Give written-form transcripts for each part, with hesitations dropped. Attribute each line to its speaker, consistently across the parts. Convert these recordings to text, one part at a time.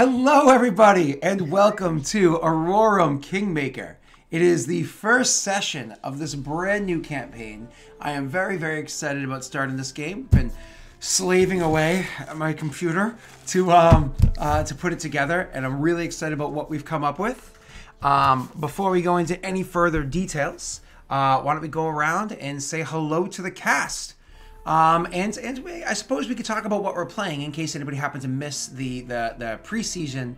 Speaker 1: Hello, everybody, and welcome to Aurorum Kingmaker. It is the first session of this brand new campaign. I am very, very excited about starting this game. Been slaving away at my computer to put it together, and I'm really excited about what we've come up with. Before we go into any further details, why don't we go around and say hello to the cast? I suppose we could talk about what we're playing in case anybody happened to miss the pre-season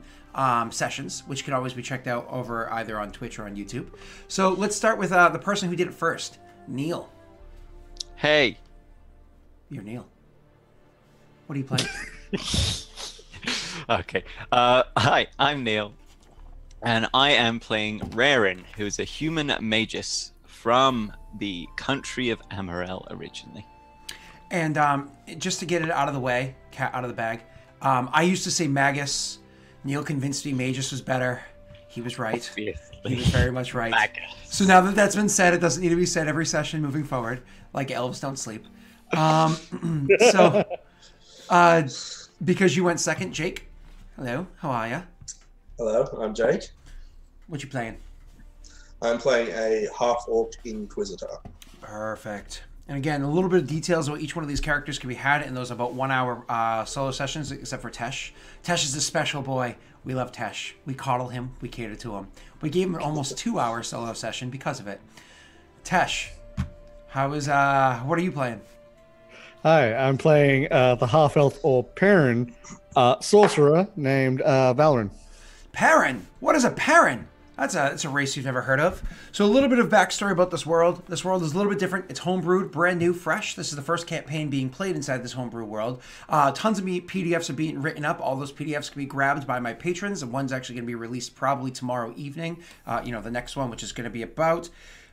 Speaker 1: sessions, which can always be checked out over either on Twitch or on YouTube. So let's start with the person who did it first, Neil.
Speaker 2: Hey.
Speaker 1: You're Neil. What are you playing?
Speaker 2: Okay. Hi, I'm Neil, and I am playing Rarin, who is a human magus from the country of Amarel originally.
Speaker 1: And just to get it out of the way, cat out of the bag, I used to say Magus. Neil convinced me Magus was better. He was right.
Speaker 2: Obviously.
Speaker 1: He was very much right.
Speaker 2: Magus.
Speaker 1: So now that that's been said, it doesn't need to be said every session moving forward, like elves don't sleep. Because you went second, Jake. Hello, how are you?
Speaker 3: Hello, I'm Jake.
Speaker 1: What you playing?
Speaker 3: I'm playing a half-orc inquisitor.
Speaker 1: Perfect. And again, a little bit of details about each one of these characters can be had in those about 1 hour solo sessions, except for Tesh. Tesh is a special boy. We love Tesh. We coddle him. We cater to him. We gave him an almost 2 hour solo session because of it. Tesh, what are you playing?
Speaker 4: Hi, I'm playing the half-elf or Perrin sorcerer named Valrin.
Speaker 1: Perrin? What is a Perrin? That's a race you've never heard of. So a little bit of backstory about this world. This world is a little bit different. It's homebrewed, brand new, fresh. This is the first campaign being played inside this homebrew world. Tons of PDFs are being written up. All those PDFs can be grabbed by my patrons, and one's actually going to be released probably tomorrow evening. The next one, which is going to be about,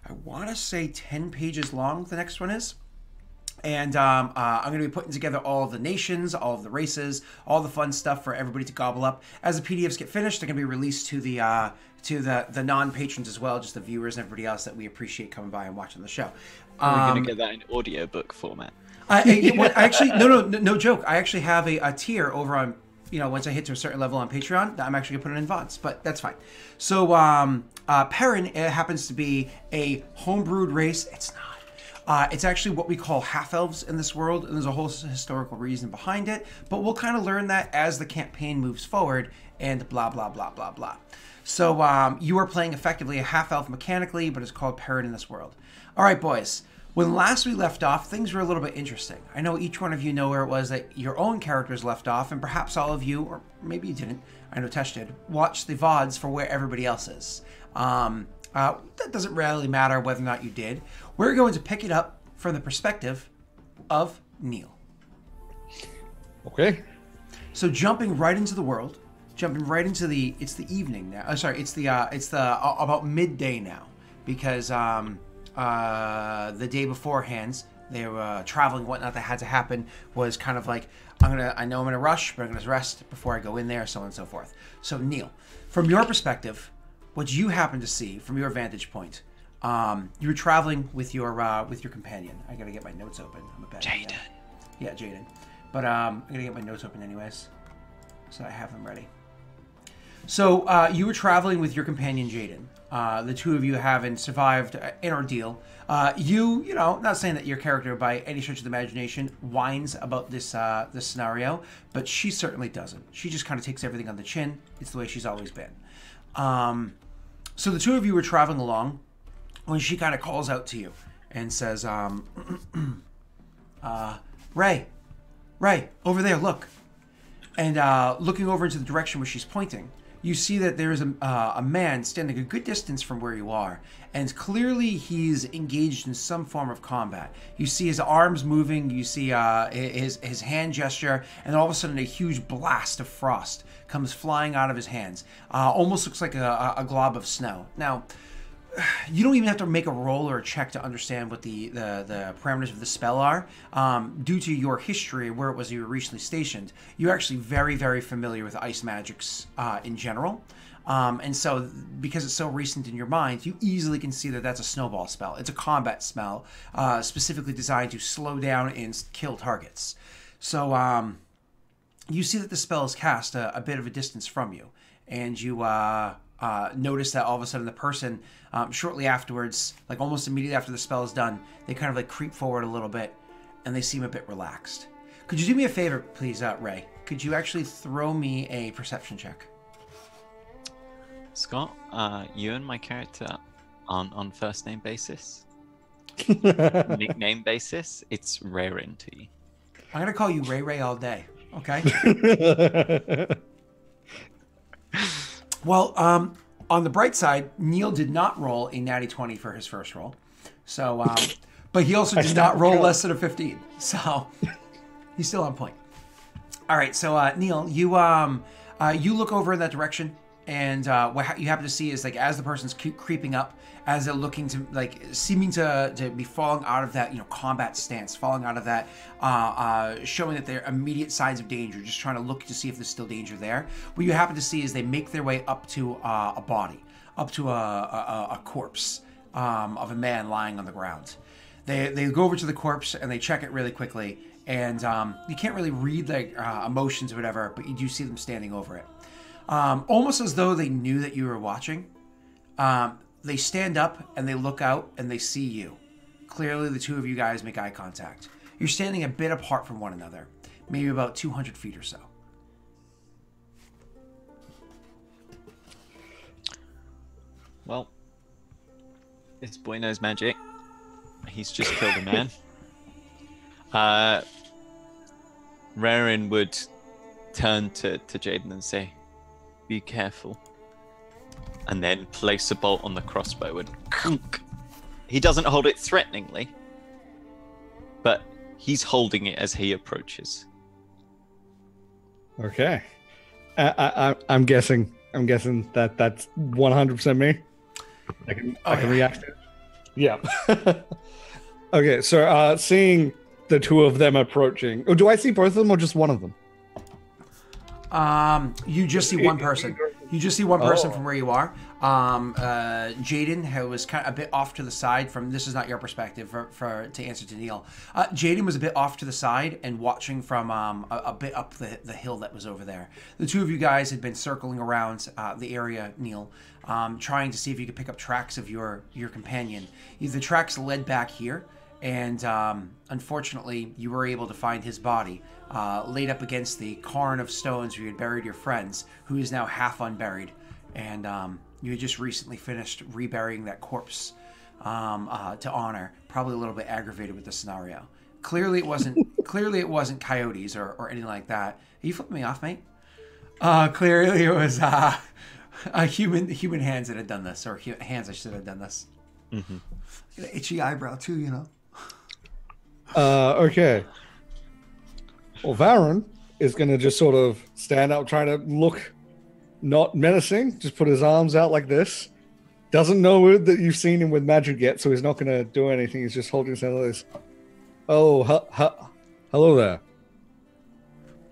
Speaker 1: I want to say 10 pages long, the next one is. And I'm going to be putting together all of the nations, all of the races, all the fun stuff for everybody to gobble up. As the PDFs get finished, they're going to be released to the non-patrons as well, just the viewers and everybody else that we appreciate coming by and watching the show.
Speaker 2: We're going to get that in audiobook format.
Speaker 1: No joke. I actually have a tier over on, once I hit to a certain level on Patreon, that I'm actually going to put it in VODs, but that's fine. So Perrin happens to be a homebrewed race. It's not. It's actually what we call half-elves in this world, and there's a whole historical reason behind it, but we'll kind of learn that as the campaign moves forward, and blah, blah, blah, blah, blah. So you are playing effectively a half-elf mechanically, but it's called Perrin in this world. All right, boys. When last we left off, things were a little bit interesting. I know each one of you know where it was that your own characters left off, and perhaps all of you, or maybe you didn't, I know Tesh did, watch the VODs for where everybody else is. That doesn't really matter whether or not you did. We're going to pick it up from the perspective of Neil.
Speaker 4: Okay.
Speaker 1: So jumping right into the world, it's the evening now. It's about midday now, because the day beforehand they were traveling, whatnot that had to happen was kind of like, I know I'm in a rush, but I'm gonna rest before I go in there, so on and so forth. So Neil, from your perspective, what you happen to see from your vantage point, you were traveling with your companion. I gotta get my notes open. I'm a bad
Speaker 2: Jaden.
Speaker 1: Yeah, Jaden. But I'm gonna get my notes open anyways, so I have them ready. So you were traveling with your companion Jaden. The two of you having survived an ordeal. Not saying that your character by any stretch of the imagination whines about this scenario, but she certainly doesn't. She just kind of takes everything on the chin. It's the way she's always been. So the two of you were traveling along when she kind of calls out to you and says, Ray, over there, look. And looking over into the direction where she's pointing, you see that there is a man standing a good distance from where you are, and clearly he's engaged in some form of combat. You see his arms moving, you see his hand gesture, and all of a sudden a huge blast of frost comes flying out of his hands. Almost looks like a glob of snow. Now, you don't even have to make a roll or a check to understand what the parameters of the spell are. Due to your history, where it was you were recently stationed, you're actually very, very familiar with ice magics in general. And so, because it's so recent in your mind, you easily can see that that's a snowball spell. It's a combat spell, specifically designed to slow down and kill targets. So, you see that the spell is cast a bit of a distance from you, and you notice that all of a sudden the person, shortly afterwards, like almost immediately after the spell is done, they kind of like creep forward a little bit, and they seem a bit relaxed. Could you do me a favor, please, Ray? Could you actually throw me a perception check?
Speaker 2: Scott, you and my character aren't on first name basis. Nickname basis. It's Rarin to you.
Speaker 1: I'm gonna call you Ray all day. Okay. Well, on the bright side, Neil did not roll a natty 20 for his first roll, so but he also did not roll less than a 15, so he's still on point. All right, so Neil, you look over in that direction, and what you happen to see is like as the person's creeping up, as they're looking to like seeming to be falling out of that combat stance, falling out of that showing that they're immediate signs of danger, just trying to look to see if there's still danger there. What you happen to see is they make their way up to a body, up to a corpse of a man lying on the ground. They go over to the corpse and they check it really quickly, and you can't really read like emotions or whatever, but you do see them standing over it, almost as though they knew that you were watching. They stand up and they look out and they see you. Clearly, the two of you guys make eye contact. You're standing a bit apart from one another, maybe about 200 feet or so.
Speaker 2: Well, this boy knows magic. He's just killed a man. Rarin would turn to Jaden and say, "Be careful." And then place a bolt on the crossbow and kunk. He doesn't hold it threateningly, but he's holding it as he approaches.
Speaker 4: Okay. I'm guessing that that's 100% me. I can react to it. Yeah. Okay, so seeing the two of them approaching. Oh, do I see both of them or just one of them?
Speaker 1: You just see one person. You just see one person from where you are. Jaden, who was kind of a bit off to the side from, this is not your perspective to answer to Neil. Jaden was a bit off to the side and watching from a bit up the hill that was over there. The two of you guys had been circling around the area, Neil, trying to see if you could pick up tracks of your companion. The tracks led back here, and unfortunately, you were able to find his body laid up against the cairn of stones where you had buried your friends, who is now half unburied. And you had just recently finished reburying that corpse to honor, probably a little bit aggravated with the scenario. Clearly it wasn't coyotes or anything like that. Are you flipping me off, mate? Clearly it was human hands that had done this, or hands I should have done this.
Speaker 2: Mm-hmm.
Speaker 1: Got an itchy eyebrow too, you know.
Speaker 4: Okay. Well, Varen is going to just sort of stand up, trying to look not menacing, just put his arms out like this. Doesn't know that you've seen him with magic yet, so he's not going to do anything. He's just holding his hand like this. Oh, hello there.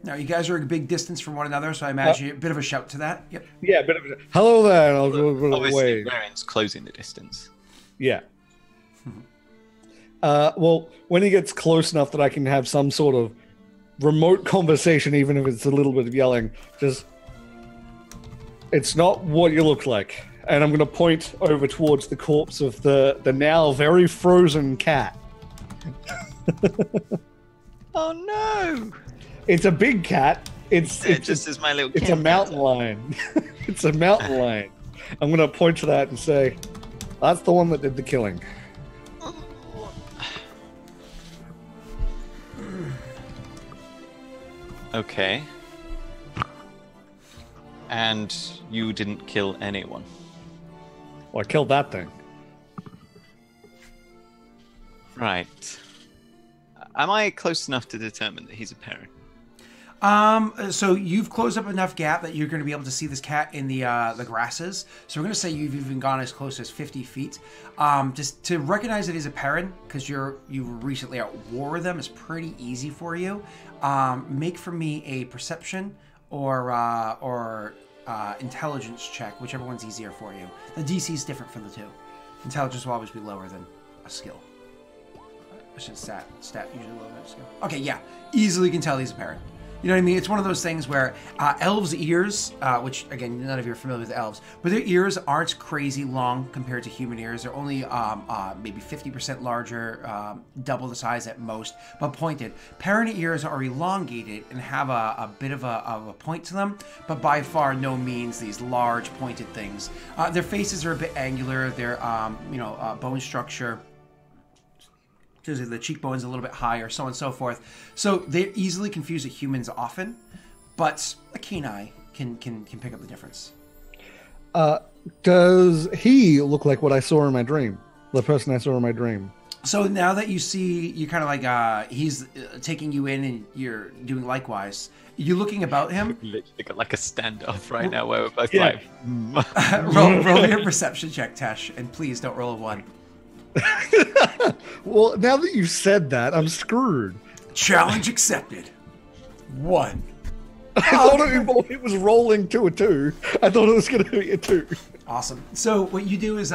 Speaker 1: Now, you guys are a big distance from one another, so I imagine a bit of a shout to that. Yep.
Speaker 4: Yeah, a bit of a hello there, and I'll do a bit of a
Speaker 2: Obviously,
Speaker 4: wave.
Speaker 2: Rarin's closing the distance.
Speaker 4: Yeah. Well, when he gets close enough that I can have some sort of remote conversation, even if it's a little bit of yelling, just, it's not what you look like. And I'm going to point over towards the corpse of the now very frozen cat.
Speaker 2: Oh no!
Speaker 4: It's a big cat. It's
Speaker 2: just as my little.
Speaker 4: It's a mountain lion. It's a mountain lion. I'm going to point to that and say, that's the one that did the killing.
Speaker 2: Okay. And you didn't kill anyone.
Speaker 4: Well, I killed that thing.
Speaker 2: Right. Am I close enough to determine that he's a parent?
Speaker 1: So you've closed up enough gap that you're going to be able to see this cat in the grasses. So we're going to say you've even gone as close as 50 feet. Just to recognize that he's a parent, because you were recently at war with them, is pretty easy for you. Make for me a perception or intelligence check, whichever one's easier for you. The DC is different for the two. Intelligence will always be lower than a skill. I should stat usually lower than a skill. Okay, yeah, easily can tell he's a parent. You know what I mean? It's one of those things where elves' ears, which again, none of you are familiar with elves, but their ears aren't crazy long compared to human ears. They're only maybe 50% larger, double the size at most, but pointed. Perrin ears are elongated and have a bit of a point to them, but by far no means these large pointed things. Their faces are a bit angular. Their bone structure, the cheekbones a little bit higher, so on and so forth. So they're easily confused with humans often, but a keen eye can pick up the difference.
Speaker 4: Does he look like what I saw in my dream? The person I saw in my dream?
Speaker 1: So now that you see, you kind of like, he's taking you in and you're doing likewise. You're looking about him.
Speaker 2: Literally got like a standoff right now where we're both
Speaker 1: roll your perception check, Tesh, and please don't roll a 1.
Speaker 4: Well, now that you've said that, I'm screwed.
Speaker 1: Challenge accepted. 1.
Speaker 4: I thought it was rolling to a 2. I thought it was going to be a 2.
Speaker 1: Awesome. So what you do is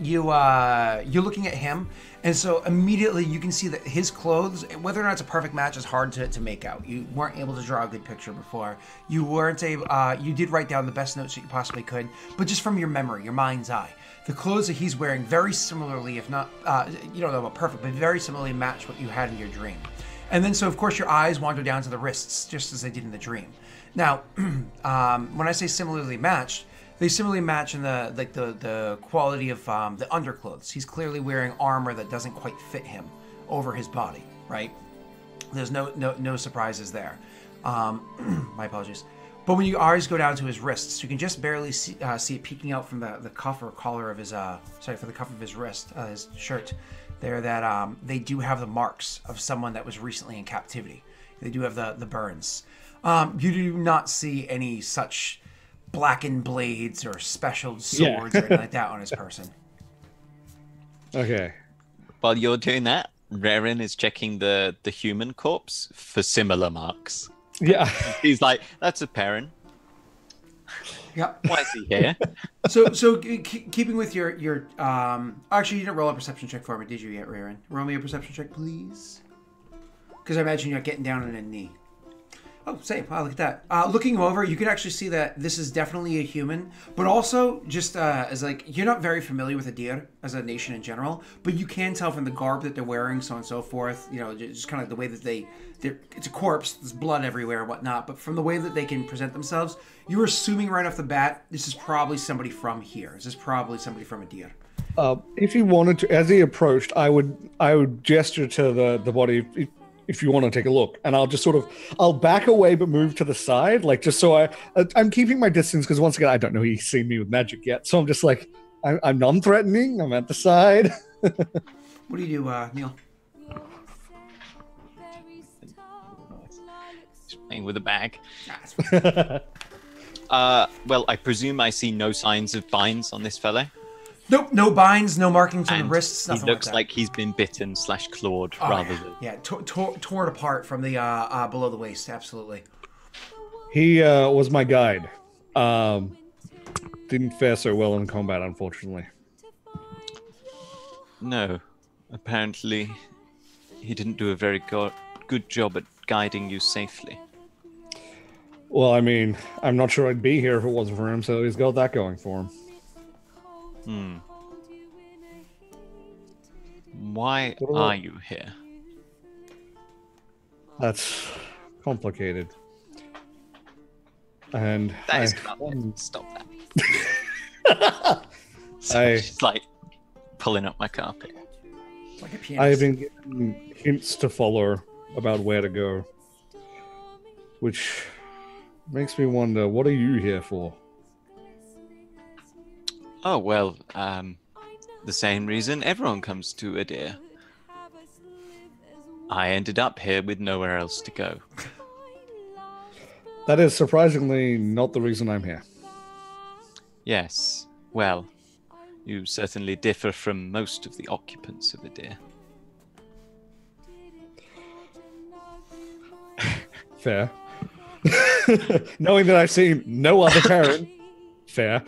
Speaker 1: you're looking at him, and so immediately you can see that his clothes, whether or not it's a perfect match, is hard to make out. You weren't able to draw a good picture before. You weren't able. You did write down the best notes that you possibly could, but just from your memory, your mind's eye. The clothes that he's wearing very similarly, if not, you don't know about perfect, but very similarly match what you had in your dream. And then, so of course, your eyes wander down to the wrists, just as they did in the dream. Now, when I say similarly matched, they similarly match in the quality of the underclothes. He's clearly wearing armor that doesn't quite fit him over his body, right? There's no surprises there. My apologies. But when your eyes go down to his wrists, you can just barely see it peeking out from the cuff or collar of his, for the cuff of his wrist, his shirt there, that they do have the marks of someone that was recently in captivity. They do have the burns. You do not see any such blackened blades or special swords or anything like that on his person.
Speaker 4: Okay.
Speaker 2: While you're doing that, Rerin is checking the human corpse for similar marks.
Speaker 4: Yeah.
Speaker 2: He's like, that's a Perrin.
Speaker 1: Yep.
Speaker 2: Why is he here?
Speaker 1: So keeping with your actually, you didn't roll a perception check for me, did you yet, Rerin? Roll me a perception check, please. Because I imagine you're getting down on a knee. Oh, same. Wow, look at that. Looking him over, you can actually see that this is definitely a human, but also just as like, you're not very familiar with Idir as a nation in general, but you can tell from the garb that they're wearing, so on and so forth, you know, just kind of the way that it's a corpse, there's blood everywhere and whatnot, but from the way that they can present themselves, you're assuming right off the bat, this is probably somebody from here. This is probably somebody from Idir.
Speaker 4: If he wanted to, as he approached, I would gesture to the body, if you want to take a look, and I'll just I'll back away but move to the side, like just so I'm keeping my distance, because once again I don't know he's seen me with magic yet, so I'm just like I'm non-threatening. I'm at the side.
Speaker 1: What do you do, Neil?
Speaker 2: Just playing with a bag. Well, I presume I see no signs of binds on this fellow.
Speaker 1: Nope, no binds, no markings on the
Speaker 2: And
Speaker 1: wrists, nothing
Speaker 2: he looks
Speaker 1: like that.
Speaker 2: like he's been bitten / clawed rather than.
Speaker 1: Yeah, torn apart from the below the waist, absolutely.
Speaker 4: He was my guide. Didn't fare so well in combat, unfortunately.
Speaker 2: No, apparently he didn't do a very good job at guiding you safely.
Speaker 4: Well, I mean, I'm not sure I'd be here if it wasn't for him, so he's got that going for him.
Speaker 2: Why are you here?
Speaker 4: That's complicated. And
Speaker 2: That is stop that. She's like pulling up my carpet.
Speaker 1: Like a pianist.
Speaker 4: I have been given hints to follow about where to go, which makes me wonder, what are you here for?
Speaker 2: Oh, well, the same reason everyone comes to Idir. I ended up here with nowhere else to go.
Speaker 4: That is surprisingly not the reason I'm here.
Speaker 2: Yes, well, you certainly differ from most of the occupants of Idir.
Speaker 4: Fair. Knowing that I've seen no other parent, fair.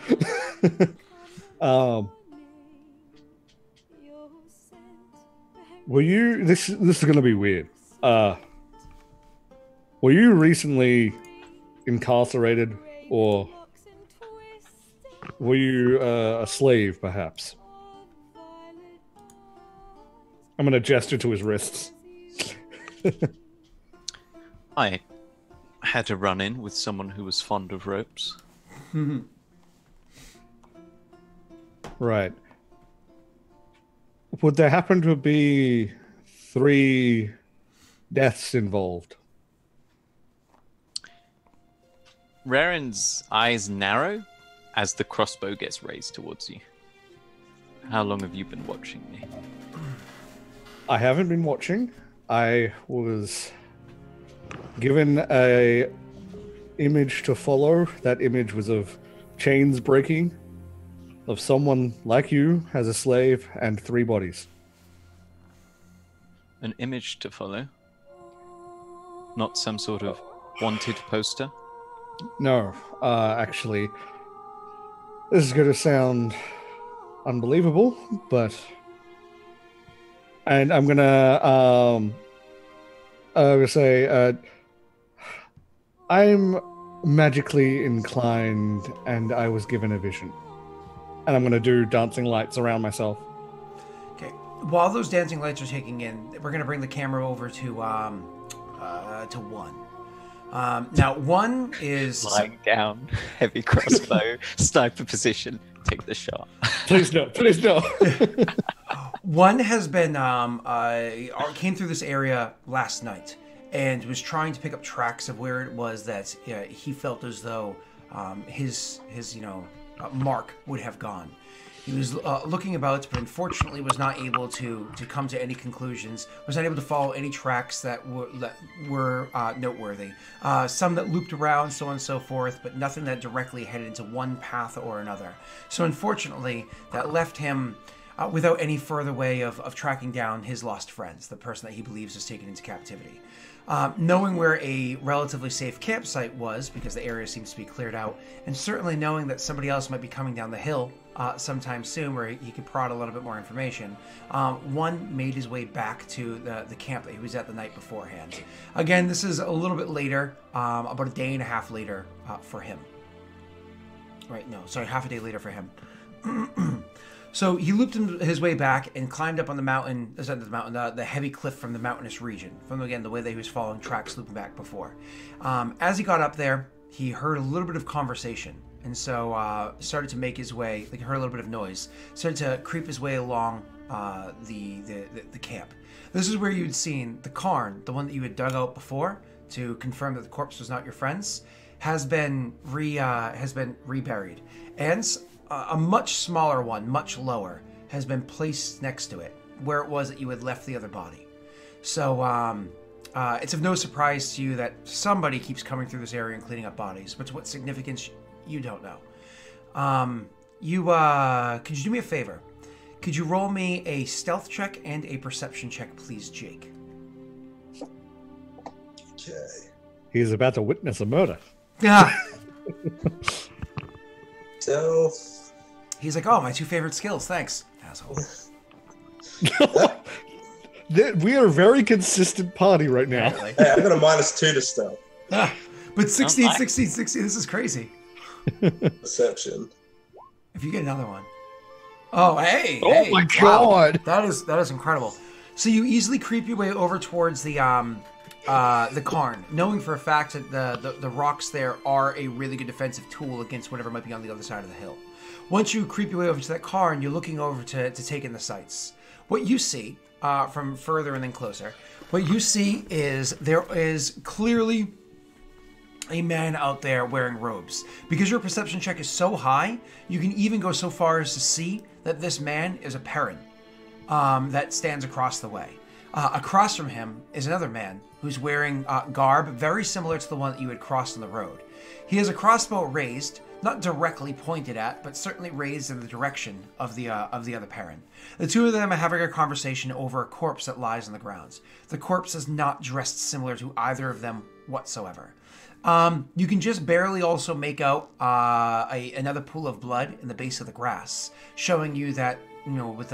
Speaker 4: Were you? This is going to be weird. Were you recently incarcerated, or were you a slave, perhaps? I'm going to gesture to his wrists.
Speaker 2: I had a run-in with someone who was fond of ropes.
Speaker 4: Right. Would there happen to be 3 deaths involved?
Speaker 2: Raren's eyes narrow as the crossbow gets raised towards you. How long have you been watching me?
Speaker 4: I haven't been watching. I was given a image to follow. That image was of chains breaking, of someone like you as a slave, and 3 bodies.
Speaker 2: An image to follow? Not some sort of wanted poster?
Speaker 4: No, actually, this is going to sound unbelievable, but... And I'm going to say, I'm magically inclined, and I was given a vision. And I'm going to do dancing lights around myself.
Speaker 1: Okay. While those dancing lights are taking in, we're going to bring the camera over to one. Now, one is...
Speaker 2: Lying down, heavy crossbow, sniper position. Take the shot.
Speaker 4: Please no, please no.
Speaker 1: One has been came through this area last night and was trying to pick up tracks of where it was that he felt as though his mark would have gone. He was looking about, but unfortunately was not able to come to any conclusions. Was not able to follow any tracks that were noteworthy. Some that looped around, so on and so forth, but nothing that directly headed into one path or another. So unfortunately, that left him without any further way of tracking down his lost friends, the person that he believes was taken into captivity. Knowing where a relatively safe campsite was, because the area seems to be cleared out, and certainly knowing that somebody else might be coming down the hill sometime soon where he could prod a little bit more information, one made his way back to the camp that he was at the night beforehand. Again, this is a little bit later, about a day and a half later for him. Right, no, sorry, half a day later for him. So he looped his way back and climbed up on the mountain, the heavy cliff from the mountainous region, from, again, the way that he was following tracks looping back before. As he got up there, he heard a little bit of conversation, and so started to make his way, like he heard a little bit of noise, started to creep his way along the camp. This is where you'd seen the cairn, the one that you had dug out before to confirm that the corpse was not your friend's, has been reburied. And a much smaller one, much lower, has been placed next to it, where it was that you had left the other body. So it's of no surprise to you that somebody keeps coming through this area and cleaning up bodies, but to what significance, you don't know. Could you do me a favor? Could you roll me a stealth check and a perception check, please, Jake?
Speaker 3: Okay.
Speaker 4: He's about to witness a murder.
Speaker 1: Yeah.
Speaker 3: Stealth.
Speaker 1: He's like, oh, my 2 favorite skills, thanks, asshole.
Speaker 4: We are a very consistent party right now.
Speaker 1: Yeah, like,
Speaker 3: Hey, I got a -2 to stealth.
Speaker 1: but 16, 16, 16, this is crazy.
Speaker 3: Perception.
Speaker 1: If you get another one. Oh, hey!
Speaker 4: Oh
Speaker 1: hey,
Speaker 4: my
Speaker 1: wow.
Speaker 4: God.
Speaker 1: That is incredible. So you easily creep your way over towards the cairn, knowing for a fact that the rocks there are a really good defensive tool against whatever might be on the other side of the hill. Once you creep your way over to that cairn, you're looking over to take in the sights. What you see, from further and then closer, what you see is there is clearly a man out there wearing robes. Because your perception check is so high, you can even go so far as to see that this man is a Perrin that stands across the way. Across from him is another man who's wearing garb very similar to the one that you had crossed on the road. He has a crossbow raised, not directly pointed at, but certainly raised in the direction of the other Perrin. The two of them are having a conversation over a corpse that lies on the grounds. The corpse is not dressed similar to either of them whatsoever. You can just barely also make out another pool of blood in the base of the grass, showing you that, with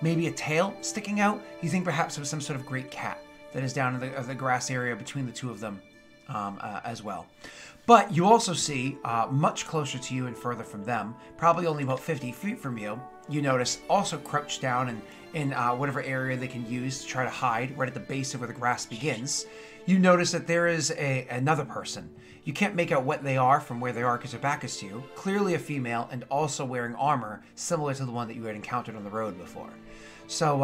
Speaker 1: maybe a tail sticking out, you think perhaps it was some sort of great cat that is down in the grass area between the two of them, as well. But you also see, much closer to you and further from them, probably only about 50 feet from you, you notice also crouched down in whatever area they can use to try to hide, right at the base of where the grass begins. You notice that there is another person. You can't make out what they are from where they are because their back is to you. Clearly a female and also wearing armor similar to the one that you had encountered on the road before. So,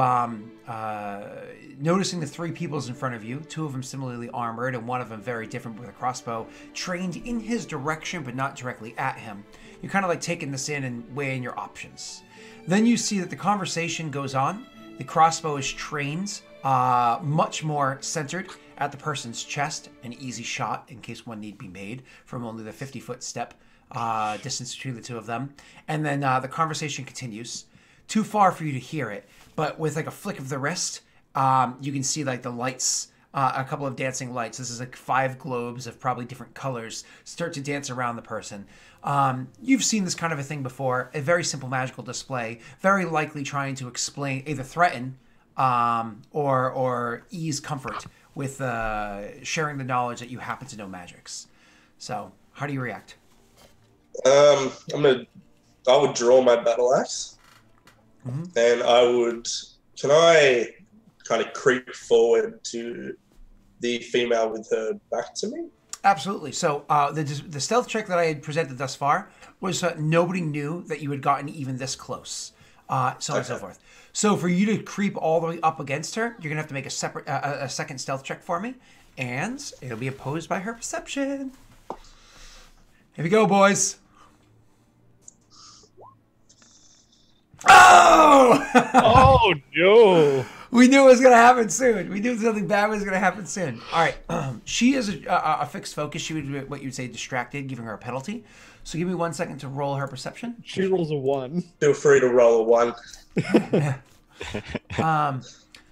Speaker 1: noticing the three peoples in front of you, two of them similarly armored and one of them very different with a crossbow, trained in his direction but not directly at him, you're kind of like taking this in and weighing your options. Then you see that the conversation goes on. The crossbow is trained much more centered at the person's chest, an easy shot in case one need be made from only the 50-foot step distance between the two of them. And then the conversation continues. Too far for you to hear it, but with like a flick of the wrist, you can see like the lights, a couple of dancing lights. This is like 5 globes of probably different colors start to dance around the person. You've seen this kind of a thing before, a very simple magical display, very likely trying to explain, either threaten or ease comfort with sharing the knowledge that you happen to know magics. So, how do you react?
Speaker 3: I would draw my battle axe, and can I kind of creep forward to the female with her back to me?
Speaker 1: Absolutely. So the stealth check that I had presented thus far was nobody knew that you had gotten even this close, so on and so forth. So for you to creep all the way up against her, you're gonna have to make a second stealth check for me, and it'll be opposed by her perception. Here we go, boys. Oh!
Speaker 4: Oh no!
Speaker 1: We knew it was going to happen soon. We knew something bad was going to happen soon. All right. She is a fixed focus. She would be what you would say distracted, giving her a penalty. So give me 1 second to roll her perception.
Speaker 4: She rolls a 1.
Speaker 3: Feel free to roll a 1.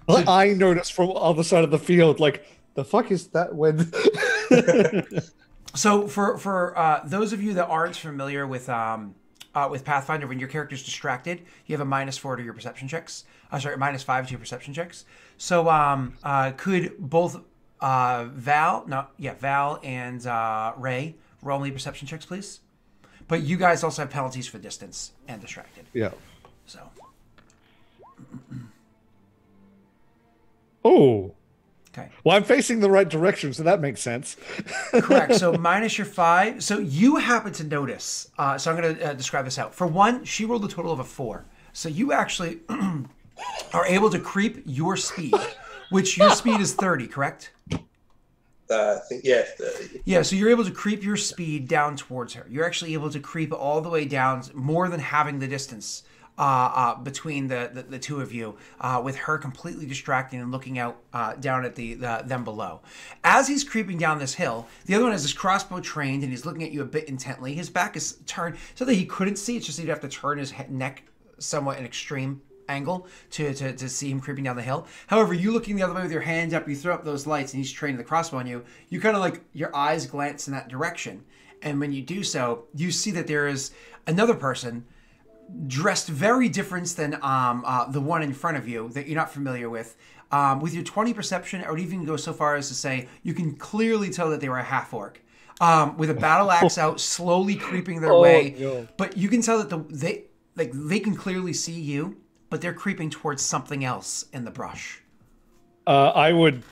Speaker 4: I noticed from the other side of the field, like, the fuck is that when...
Speaker 1: So for those of you that aren't familiar with Pathfinder, when your character's distracted, you have a -4 to your perception checks. -5 to your perception checks. So could both Val and Ray roll me perception checks, please? But you guys also have penalties for distance and distracted.
Speaker 4: Yeah.
Speaker 1: So.
Speaker 4: Oh.
Speaker 1: Okay.
Speaker 4: Well, I'm facing the right direction, so that makes sense.
Speaker 1: Correct. So minus your 5. So you happen to notice. So I'm going to describe this out. For one, she rolled a total of a 4. So you actually are able to creep your speed, which your speed is 30, correct?
Speaker 3: I think, yeah, 30.
Speaker 1: Yeah, so you're able to creep your speed down towards her. You're actually able to creep all the way down, more than having the distance between the two of you, with her completely distracting and looking out down at them below. As he's creeping down this hill, the other one has his crossbow trained and he's looking at you a bit intently. His back is turned so that he couldn't see. It's just he'd have to turn his neck somewhat an extreme angle to see him creeping down the hill. However, you looking the other way with your hand up, you throw up those lights and he's training the crossbow on you. You kind of like your eyes glance in that direction. And when you do so, you see that there is another person dressed very different than the one in front of you that you're not familiar with. With your 20 perception, I would even go so far as to say you can clearly tell that they were a half-orc. With a battle axe out, slowly creeping their way. No. But you can tell that they can clearly see you, but they're creeping towards something else in the brush.
Speaker 4: I would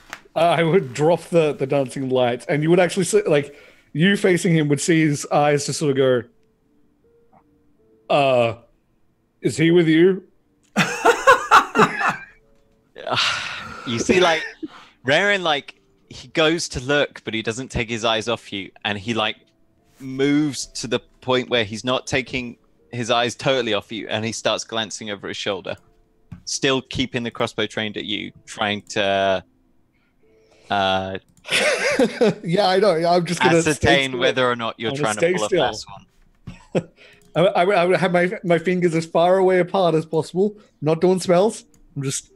Speaker 4: drop the dancing lights, and you would actually see, like, you facing him would see his eyes just sort of go, is he with you?
Speaker 2: You see, like, Raren, like, he goes to look, but he doesn't take his eyes off you, and he, like, moves to the point where he's not taking his eyes totally off you, and he starts glancing over his shoulder, still keeping the crossbow trained at you, trying to
Speaker 4: yeah, I know. I'm just gonna
Speaker 2: ascertain whether or not you're trying to pull a fast one.
Speaker 4: I would have my fingers as far away apart as possible. Not doing spells. I'm just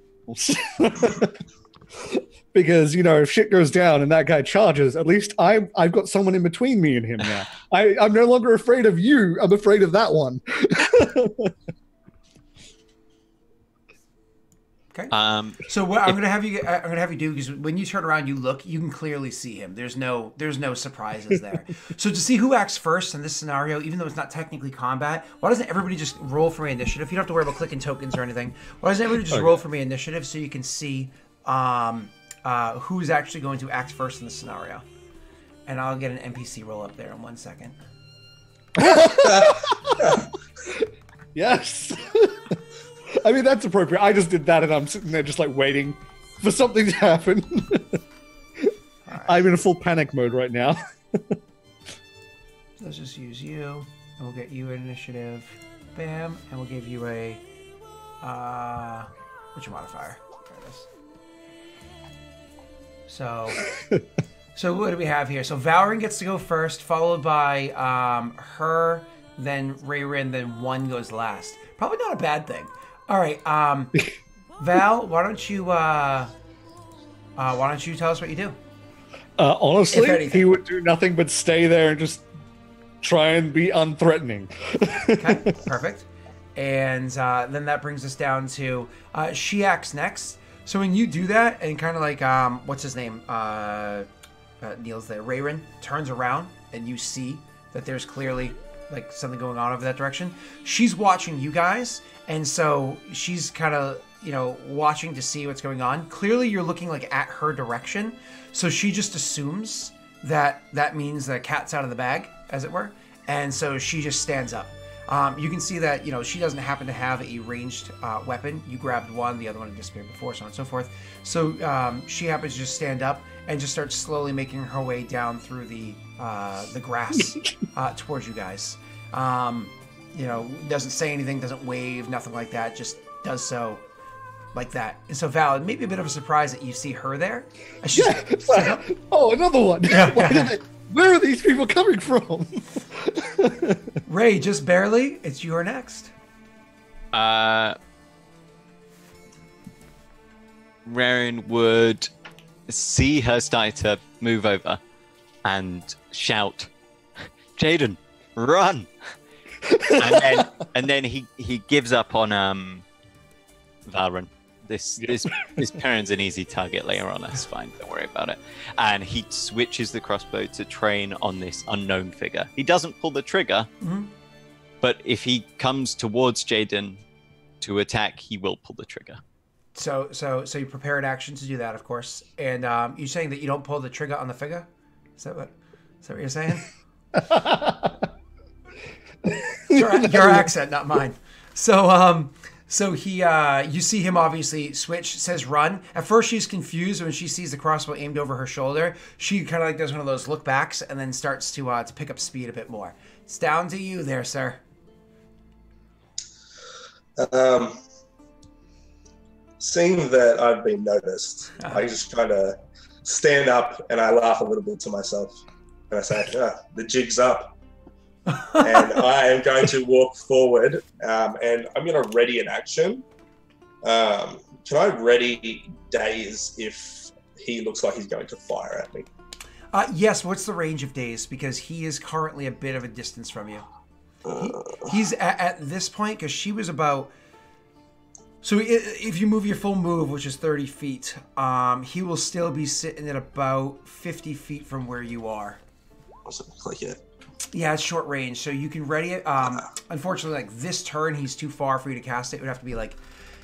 Speaker 4: because, you know, if shit goes down and that guy charges, at least I've got someone in between me and him now. I'm no longer afraid of you. I'm afraid of that one.
Speaker 1: Okay.
Speaker 2: So
Speaker 1: what I'm gonna have you do, because when you turn around, you look, you can clearly see him. There's no surprises there. So to see who acts first in this scenario, even though it's not technically combat, why doesn't everybody just roll for me initiative? You don't have to worry about clicking tokens or anything. Why doesn't everybody just roll for me initiative so you can see who's actually going to act first in the scenario? And I'll get an NPC roll up there in 1 second.
Speaker 4: Yes. I mean, that's appropriate. I just did that, and I'm sitting there just like waiting for something to happen. Right. I'm in a full panic mode right now.
Speaker 1: Let's just use you, and we'll get you an initiative. Bam, and we'll give you a what's your modifier? There it is. So what do we have here? So Valorant gets to go first, followed by her, then Rayrin, then one goes last. Probably not a bad thing. All right, Val, why don't you tell us what you do?
Speaker 4: Honestly, he would do nothing but stay there and just try and be unthreatening.
Speaker 1: Okay, perfect. And then that brings us down to she acts next. So when you do that, and kind of like what's his name? Neil's there. Rayrin turns around, and you see that there's clearly like something going on over that direction. She's watching you guys, and so she's kind of, watching to see what's going on. Clearly you're looking like at her direction, so she just assumes that means the cat's out of the bag, as it were, and so she just stands up. You can see that she doesn't happen to have a ranged weapon. You grabbed one, the other one had disappeared before, so on and so forth. So she happens to just stand up and just starts slowly making her way down through the grass towards you guys. Doesn't say anything, doesn't wave, nothing like that. Just does so like that. And so Val, it may be a bit of a surprise that you see her there.
Speaker 4: Oh, another one. Where are these people coming from?
Speaker 1: Ray, just barely. It's your next.
Speaker 2: Rayrin would see her starting to move over and shout, "Jaden, run!" and then he gives up on Valorant. This Perrin's an easy target later on. That's fine. Don't worry about it. And he switches the crossbow to train on this unknown figure. He doesn't pull the trigger, but if he comes towards Jaden to attack, he will pull the trigger.
Speaker 1: So you prepare an action to do that, of course. And you're saying that you don't pull the trigger on the figure? Is that what you're saying? your accent, not mine. So he, you see him obviously switch, says run. At first she's confused when she sees the crossbow aimed over her shoulder. She kind of like does one of those look backs and then starts to pick up speed a bit more. It's down to you there, sir.
Speaker 3: Seeing that I've been noticed, I just kind of stand up and I laugh a little bit to myself. And I say, the jig's up. And I am going to walk forward and I'm going to ready an action. Can I ready Daze if he looks like he's going to fire at me?
Speaker 1: Yes, what's the range of Daze? Because he is currently a bit of a distance from you. He's at this point, because she was about... So if you move your full move, which is 30 feet, he will still be sitting at about 50 feet from where you are.
Speaker 3: Like it.
Speaker 1: Yeah, it's short range, so you can ready it. Unfortunately, like this turn, he's too far for you to cast it. It would have to be like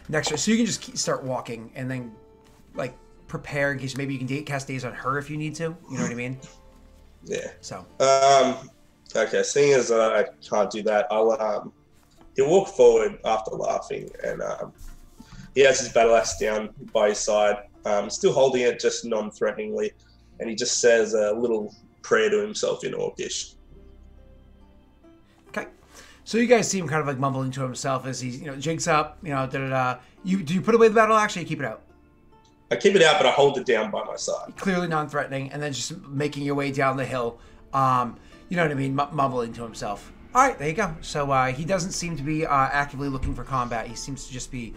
Speaker 1: next turn. So you can just start walking and then like prepare in case maybe you can cast Daze on her if you need to. You know what I mean?
Speaker 3: Yeah.
Speaker 1: So.
Speaker 3: Okay, seeing as I can't do that, I'll he'll walk forward after laughing and he has his battle axe down by his side, still holding it, just non-threateningly, and he just says a little prayer to himself in Orcish.
Speaker 1: Okay, so you guys see him kind of like mumbling to himself as he's jigs up, do you put away the battle axe or you keep it out?
Speaker 3: I keep it out, but I hold it down by my side.
Speaker 1: Clearly non-threatening, and then just making your way down the hill. You know what I mean, mumbling to himself. All right, there you go. So he doesn't seem to be actively looking for combat. He seems to just be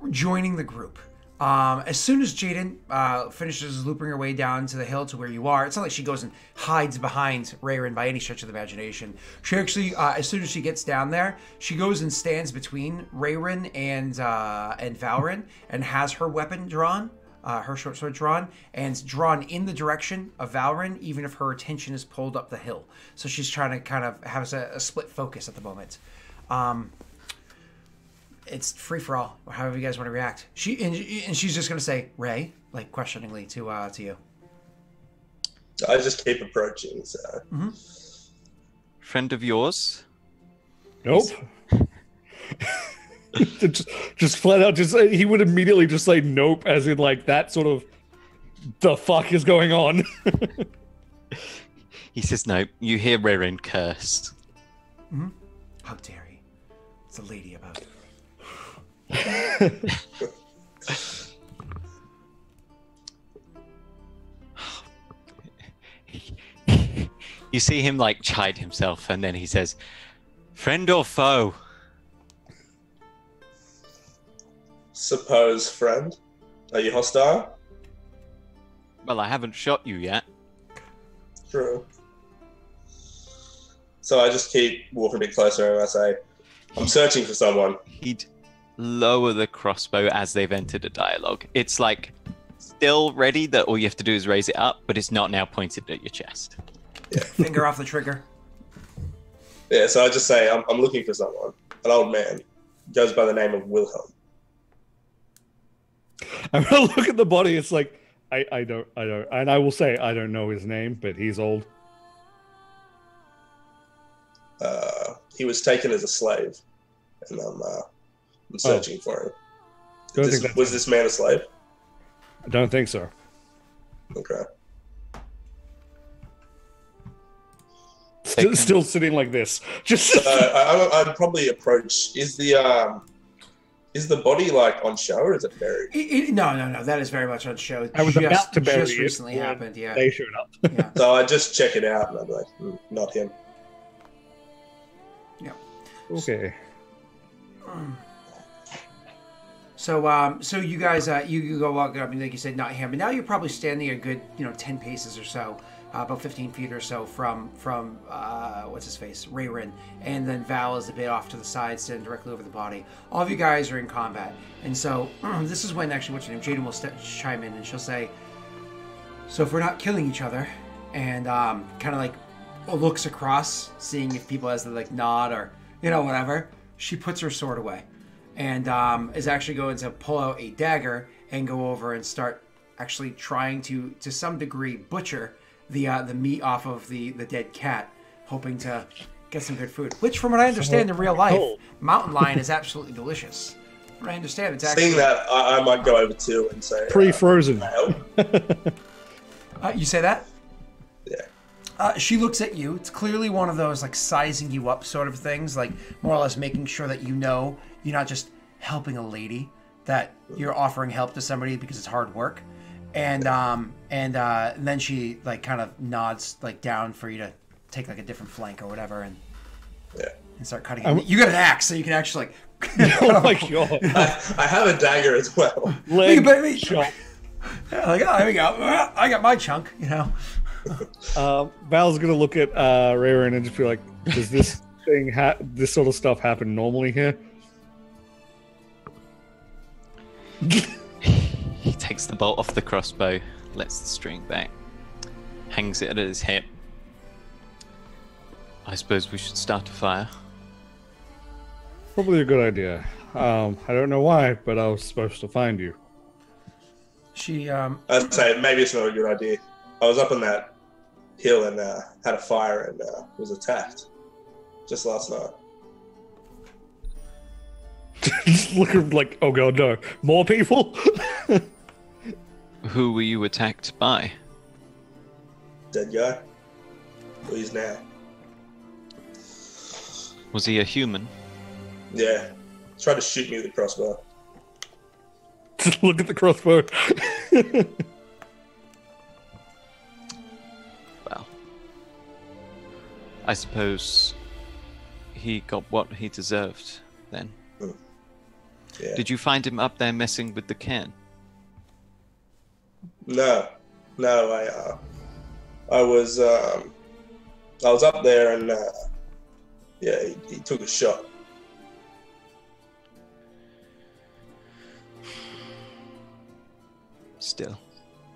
Speaker 1: joining the group. As soon as Jaden finishes looping her way down to the hill to where you are, it's not like she goes and hides behind Rayrin by any stretch of the imagination. She actually, as soon as she gets down there, she goes and stands between Rayrin and Valrin and has her weapon drawn, her short sword drawn, and drawn in the direction of Valrin, even if her attention is pulled up the hill. So she's trying to kind of have a split focus at the moment. It's free for all. However you guys want to react. She's just gonna say Ray, like questioningly to you.
Speaker 3: I just keep approaching. So.
Speaker 2: Friend of yours?
Speaker 4: Nope. just flat out. He would immediately just say nope, as in like that sort of the fuck is going on.
Speaker 2: He says no. You hear Rerin curse.
Speaker 1: How dare he? It's a lady about it.
Speaker 2: You see him like chide himself, and then he says, "Friend or foe?"
Speaker 3: Suppose, friend. Are you hostile?
Speaker 2: Well, I haven't shot you yet.
Speaker 3: True. So I just keep walking a bit closer, and I say, "I'm searching for someone."
Speaker 2: He'd lower the crossbow as they've entered a dialogue. It's like still ready that all you have to do is raise it up, but it's not now pointed at your chest.
Speaker 1: Finger off the trigger.
Speaker 3: Yeah, so I just say, I'm looking for someone. An old man. Goes by the name of Wilhelm.
Speaker 4: I'm gonna look at the body. It's like I don't, and I will say I don't know his name, but he's old.
Speaker 3: He was taken as a slave, and I'm searching for him. Was this man a slave?
Speaker 4: I don't think so.
Speaker 3: Okay.
Speaker 4: Still sitting like this. Just.
Speaker 3: I'd probably approach. Is the body like on show, or is it buried?
Speaker 1: No. That is very much on show.
Speaker 4: I was about to bury it.
Speaker 1: Just recently happened. Yeah.
Speaker 4: They showed up.
Speaker 1: Yeah.
Speaker 3: So I just check it out, and I'd be like, not him.
Speaker 1: Yeah.
Speaker 4: Okay.
Speaker 1: So you guys, you go walking up, and like you said, not him. But now you're probably standing a good, 10 paces or so, about 15 feet or so from what's his face, Rayrin, and then Val is a bit off to the side, standing directly over the body. All of you guys are in combat, and so this is when actually, what's your name? Jaden will chime in, and she'll say, "So if we're not killing each other," and kind of like looks across, seeing if people has the like nod or whatever. She puts her sword away. And is actually going to pull out a dagger and go over and start actually trying to some degree, butcher the meat off of the dead cat, hoping to get some good food. Which, from what I understand in real life, mountain lion is absolutely delicious. From what I understand, it's actually...
Speaker 3: Seeing that, I might go over to and say...
Speaker 4: Pre-frozen.
Speaker 1: You say that?
Speaker 3: Yeah.
Speaker 1: She looks at you. It's clearly one of those like sizing you up sort of things, like more or less making sure that you're not just helping a lady, that you're offering help to somebody because it's hard work. And then she like kind of nods like down for you to take like a different flank or whatever and start cutting it. You got an axe, so you can actually like
Speaker 4: Oh my god.
Speaker 3: I have a dagger as well.
Speaker 4: Leg shot.
Speaker 1: Like, oh, there we go. I got my chunk,
Speaker 4: Val's gonna look at Rayrin and just be like, does this thing this sort of stuff happen normally here?
Speaker 2: He takes the bolt off the crossbow, lets the string back, hangs it at his hip. I suppose we should start a fire.
Speaker 4: Probably a good idea. I don't know why, but I was supposed to find you.
Speaker 3: I'd say maybe it's not a good idea. I was up on that hill and had a fire and was attacked just last night.
Speaker 4: Just looking like, oh god, no. More people?
Speaker 2: Who were you attacked by?
Speaker 3: Dead guy. Well, he's now.
Speaker 2: Was he a human?
Speaker 3: Yeah. Tried to shoot me with a crossbow.
Speaker 4: Just look at the crossbow.
Speaker 2: Well, I suppose he got what he deserved then.
Speaker 3: Yeah.
Speaker 2: Did you find him up there messing with the can?
Speaker 3: No, no. I was up there, and yeah, he took a shot.
Speaker 2: Still,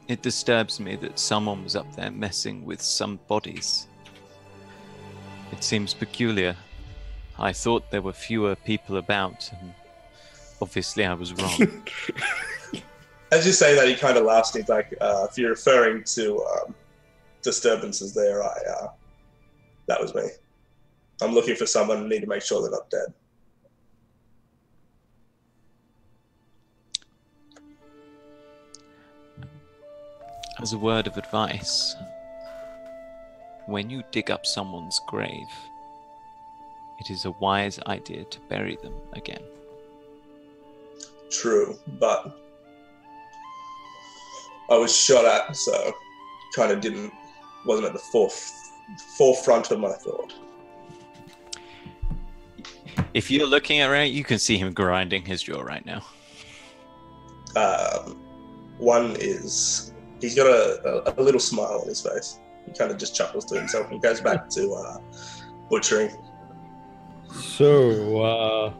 Speaker 2: it disturbs me that someone was up there messing with some bodies. It seems peculiar. I thought there were fewer people about, and obviously I was wrong.
Speaker 3: As you say that, he kind of laughs. He's like, if you're referring to disturbances there, that was me. I'm looking for someone and need to make sure they're not dead.
Speaker 2: As a word of advice, when you dig up someone's grave, it is a wise idea to bury them again.
Speaker 3: True, but I was shot at, so kind of wasn't at the forefront of my thought.
Speaker 2: If you're looking at Ray, you can see him grinding his jaw right now.
Speaker 3: One is, he's got a little smile on his face. He kind of just chuckles to himself and goes back to butchering.
Speaker 4: So,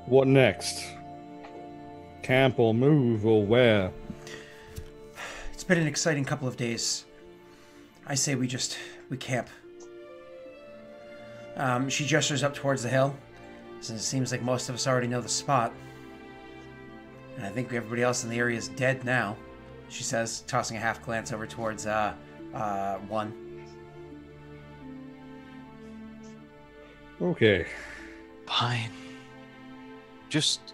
Speaker 4: what next? Camp or move or where?
Speaker 1: It's been an exciting couple of days. I say we camp. She gestures up towards the hill, since it seems like most of us already know the spot. And I think everybody else in the area is dead now, she says, tossing a half glance over towards one.
Speaker 4: Okay.
Speaker 2: Fine. Just,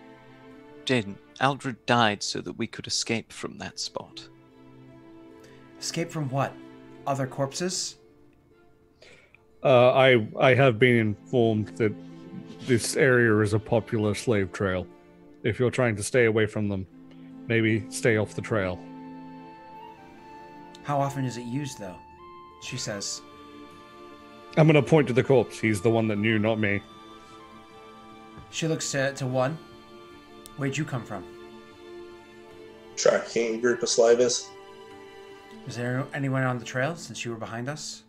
Speaker 2: Jaden, Aldred died so that we could escape from that spot.
Speaker 1: Escape from what? Other corpses?
Speaker 4: I have been informed that this area is a popular slave trail. If you're trying to stay away from them, maybe stay off the trail.
Speaker 1: How often is it used, though? She says.
Speaker 4: I'm going to point to the corpse. He's the one that knew, not me.
Speaker 1: She looks to one. Where'd you come from?
Speaker 3: Tracking a group of slavers.
Speaker 1: Was there anyone on the trail since you were behind us?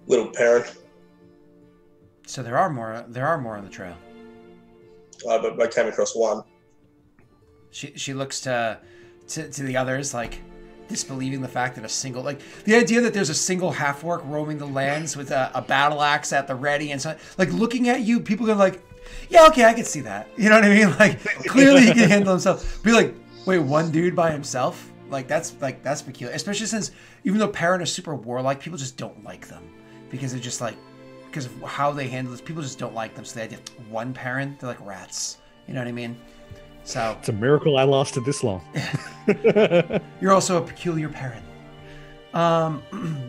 Speaker 3: Little parent.
Speaker 1: So there are more on the trail.
Speaker 3: But I came across one.
Speaker 1: She looks to the others, like disbelieving the fact that the idea that there's a single half-orc roaming the lands with a battle axe at the ready, and so like looking at you, people are like, yeah, okay, I can see that. You know what I mean? Like clearly he can handle himself. Be like, wait, one dude by himself? That's peculiar. Especially since even though Perrin is super warlike, people just don't like them because they're just like, because of how they handle this, people just don't like them. So the idea of one Perrin, they're like rats. You know what I mean? So
Speaker 4: it's a miracle I lasted this long.
Speaker 1: You're also a peculiar Perrin.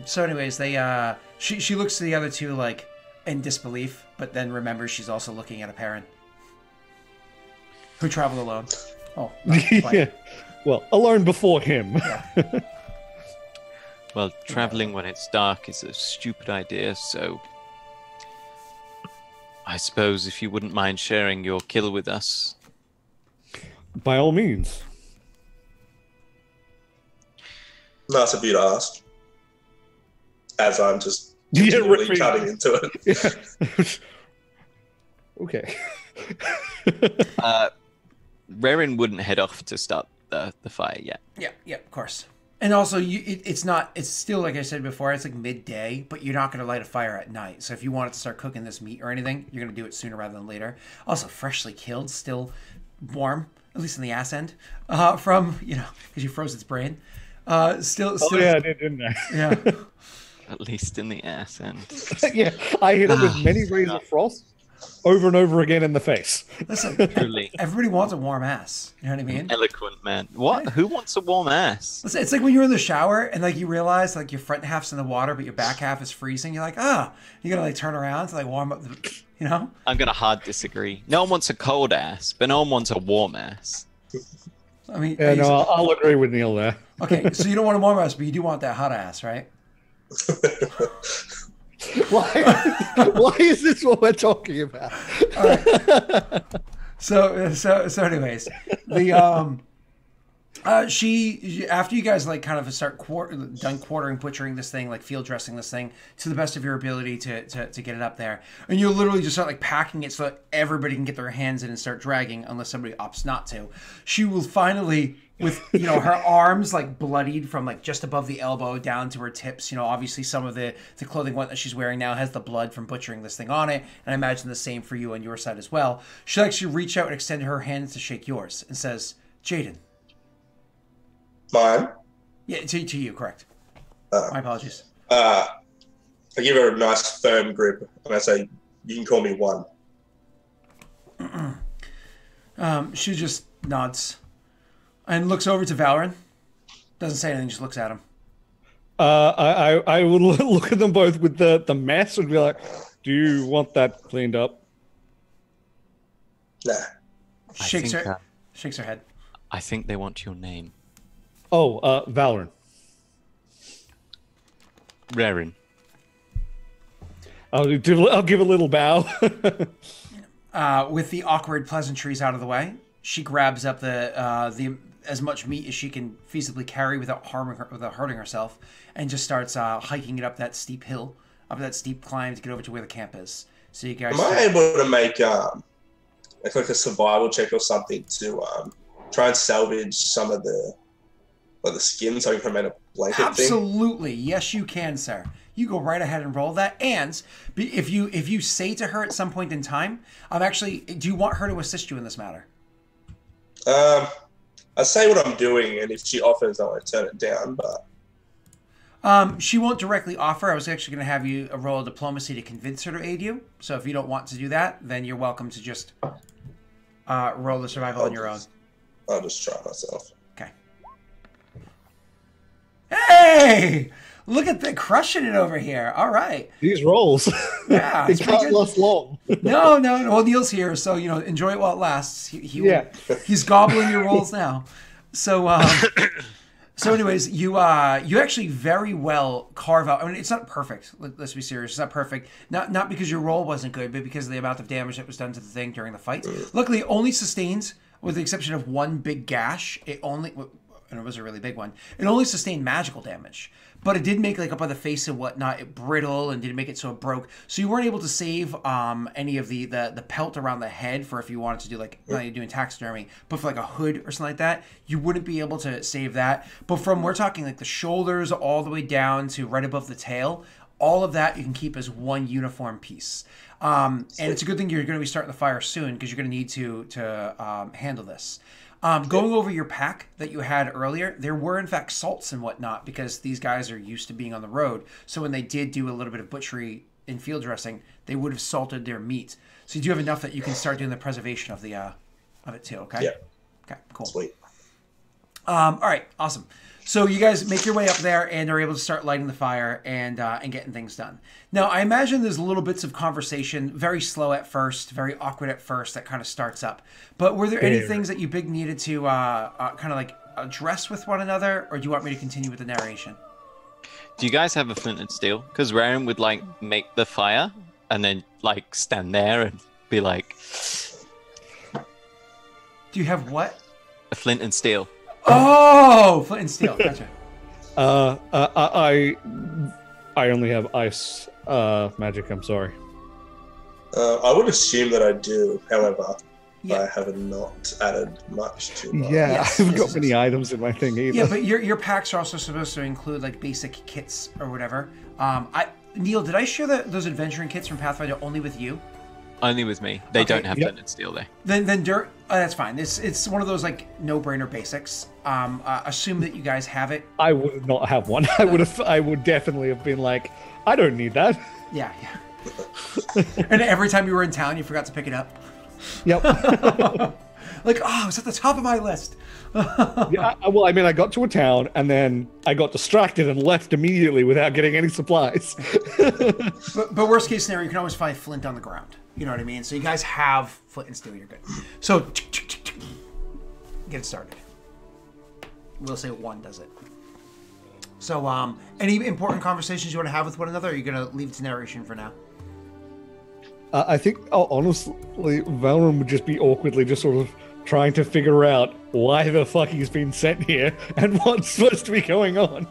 Speaker 1: So anyways, she looks to the other two like in disbelief, but then remembers she's also looking at a Perrin who traveled alone. Oh,
Speaker 4: yeah. Well, alone before him.
Speaker 1: Yeah.
Speaker 2: Well, traveling when it's dark is a stupid idea, so I suppose if you wouldn't mind sharing your kill with us.
Speaker 4: By all means.
Speaker 3: Nice of you to ask. As I'm just really cutting into it.
Speaker 4: Yeah. Okay.
Speaker 2: Rerin wouldn't head off to start the fire yet.
Speaker 1: Yeah, of course. And also, it's still, like I said before, it's like midday, but you're not going to light a fire at night. So if you wanted to start cooking this meat or anything, you're going to do it sooner rather than later. Also, freshly killed, still warm, at least in the ass end, from, because you froze its brain. Still.
Speaker 4: Oh, yeah, I did, didn't I?
Speaker 1: Yeah.
Speaker 2: At least in the ass end.
Speaker 4: Yeah, I hit it with many rays of frost over and over again in the face.
Speaker 1: Listen, everybody wants a warm ass. You know what I mean?
Speaker 2: Eloquent man. What? Who wants a warm ass?
Speaker 1: Listen, it's like when you're in the shower and like you realize like your front half's in the water, but your back half is freezing. You're like, you gotta like turn around to like warm up.
Speaker 2: I'm gonna hard disagree. No one wants a cold ass, but no one wants a warm ass.
Speaker 1: I mean,
Speaker 4: yeah, no, I'll agree with Neil there.
Speaker 1: Okay, so you don't want a warm ass, but you do want that hot ass, right?
Speaker 4: Why is this what we're talking about?
Speaker 1: All right. So anyways, she after you guys like kind of start done quartering, butchering this thing, like field dressing this thing to the best of your ability to get it up there, and you literally just start like packing it so that everybody can get their hands in and start dragging, unless somebody opts not to. She will finally, with her arms like bloodied from like just above the elbow down to her tips. Obviously some of the clothing that she's wearing now has the blood from butchering this thing on it, and I imagine the same for you on your side as well. She'll actually reach out and extend her hands to shake yours and says, "Jaden."
Speaker 3: Mine?
Speaker 1: Yeah, to you, correct. My apologies.
Speaker 3: I give her a nice firm grip and I say, "You can call me one."
Speaker 1: She just nods and looks over to Valorant. Doesn't say anything, just looks at him.
Speaker 4: I would look at them both with the mess and be like, "Do you want that cleaned up?"
Speaker 3: Nah.
Speaker 1: Shakes her head.
Speaker 2: I think they want your name.
Speaker 4: Oh, Valorant.
Speaker 2: Rarin.
Speaker 4: I'll give a little bow.
Speaker 1: With the awkward pleasantries out of the way, she grabs up the as much meat as she can feasibly carry without hurting herself, and just starts hiking it up that steep hill, up that steep climb to get over to where the camp is. So you guys.
Speaker 3: Am I able to make like a survival check or something to try and salvage some of the skin so I can make a blanket thing?
Speaker 1: Absolutely, yes, you can, sir. You go right ahead and roll that. And if you say to her at some point in time, do you want her to assist you in this matter?
Speaker 3: I say what I'm doing, and if she offers, I won't turn it down. But
Speaker 1: she won't directly offer. I was actually going to have you roll a diplomacy to convince her to aid you. So if you don't want to do that, then you're welcome to just roll the survival on your own.
Speaker 3: I'll just try myself.
Speaker 1: Okay. Hey! Look at the crushing it over here. All right.
Speaker 4: These rolls.
Speaker 1: Yeah.
Speaker 4: It can't last long.
Speaker 1: No. Well, Neil's here, so enjoy it while it lasts. He's gobbling your rolls now. So anyways, you actually very well carve out. I mean, it's not perfect. Let's be serious. It's not perfect. Not because your roll wasn't good, but because of the amount of damage that was done to the thing during the fight. Luckily, it only sustained, with the exception of one big gash. And it was a really big one. It only sustained magical damage, but it did make like up on the face and whatnot, it brittle and didn't make it so it broke. So you weren't able to save any of the pelt around the head for if you wanted to do like not doing taxidermy, but for like a hood or something like that, you wouldn't be able to save that. But we're talking like the shoulders all the way down to right above the tail, all of that you can keep as one uniform piece. And it's a good thing you're going to be starting the fire soon, because you're going to need to handle this. Going over your pack that you had earlier, there were in fact salts and whatnot, because these guys are used to being on the road. So when they did do a little bit of butchery in field dressing, they would have salted their meat. So you do have enough that you can start doing the preservation of it too. Okay.
Speaker 3: Yeah.
Speaker 1: Okay. Cool.
Speaker 3: Sweet.
Speaker 1: All right. Awesome. So you guys make your way up there and are able to start lighting the fire and getting things done. Now, I imagine there's little bits of conversation, very slow at first, very awkward at first, that kind of starts up. But were there any things that you big needed to kind of like address with one another, or do you want me to continue with the narration?
Speaker 2: Do you guys have a flint and steel? Because Raren would like make the fire and then like stand there and be like,
Speaker 1: "Do you have what?"
Speaker 2: A flint and steel.
Speaker 1: Oh, flint and steel. Gotcha.
Speaker 4: I only have ice magic. I'm sorry.
Speaker 3: I would assume that I do. However, I have not added much to my...
Speaker 4: Yeah, I haven't got many items in my thing either.
Speaker 1: Yeah, but your packs are also supposed to include like basic kits or whatever. Neil, did I share those adventuring kits from Pathfinder only with you?
Speaker 2: Only with me. They don't have flint and steel there.
Speaker 1: Then dirt. That's fine. It's one of those like no-brainer basics. Assume that you guys have it.
Speaker 4: I would not have one. I would definitely have been like, I don't need that.
Speaker 1: Yeah. And every time you were in town, you forgot to pick it up.
Speaker 4: Yep.
Speaker 1: Like, it's at the top of my list.
Speaker 4: Yeah. Well, I mean, I got to a town and then I got distracted and left immediately without getting any supplies.
Speaker 1: But worst case scenario, you can always find flint on the ground. You know what I mean? So you guys have flint and steel. You're good. So get it started. We'll say one does it. So any important conversations you want to have with one another, or are you going to leave it to narration for now?
Speaker 4: I think, honestly, Valorant would just be awkwardly just sort of trying to figure out why the fuck he's been sent here and what's supposed to be going on.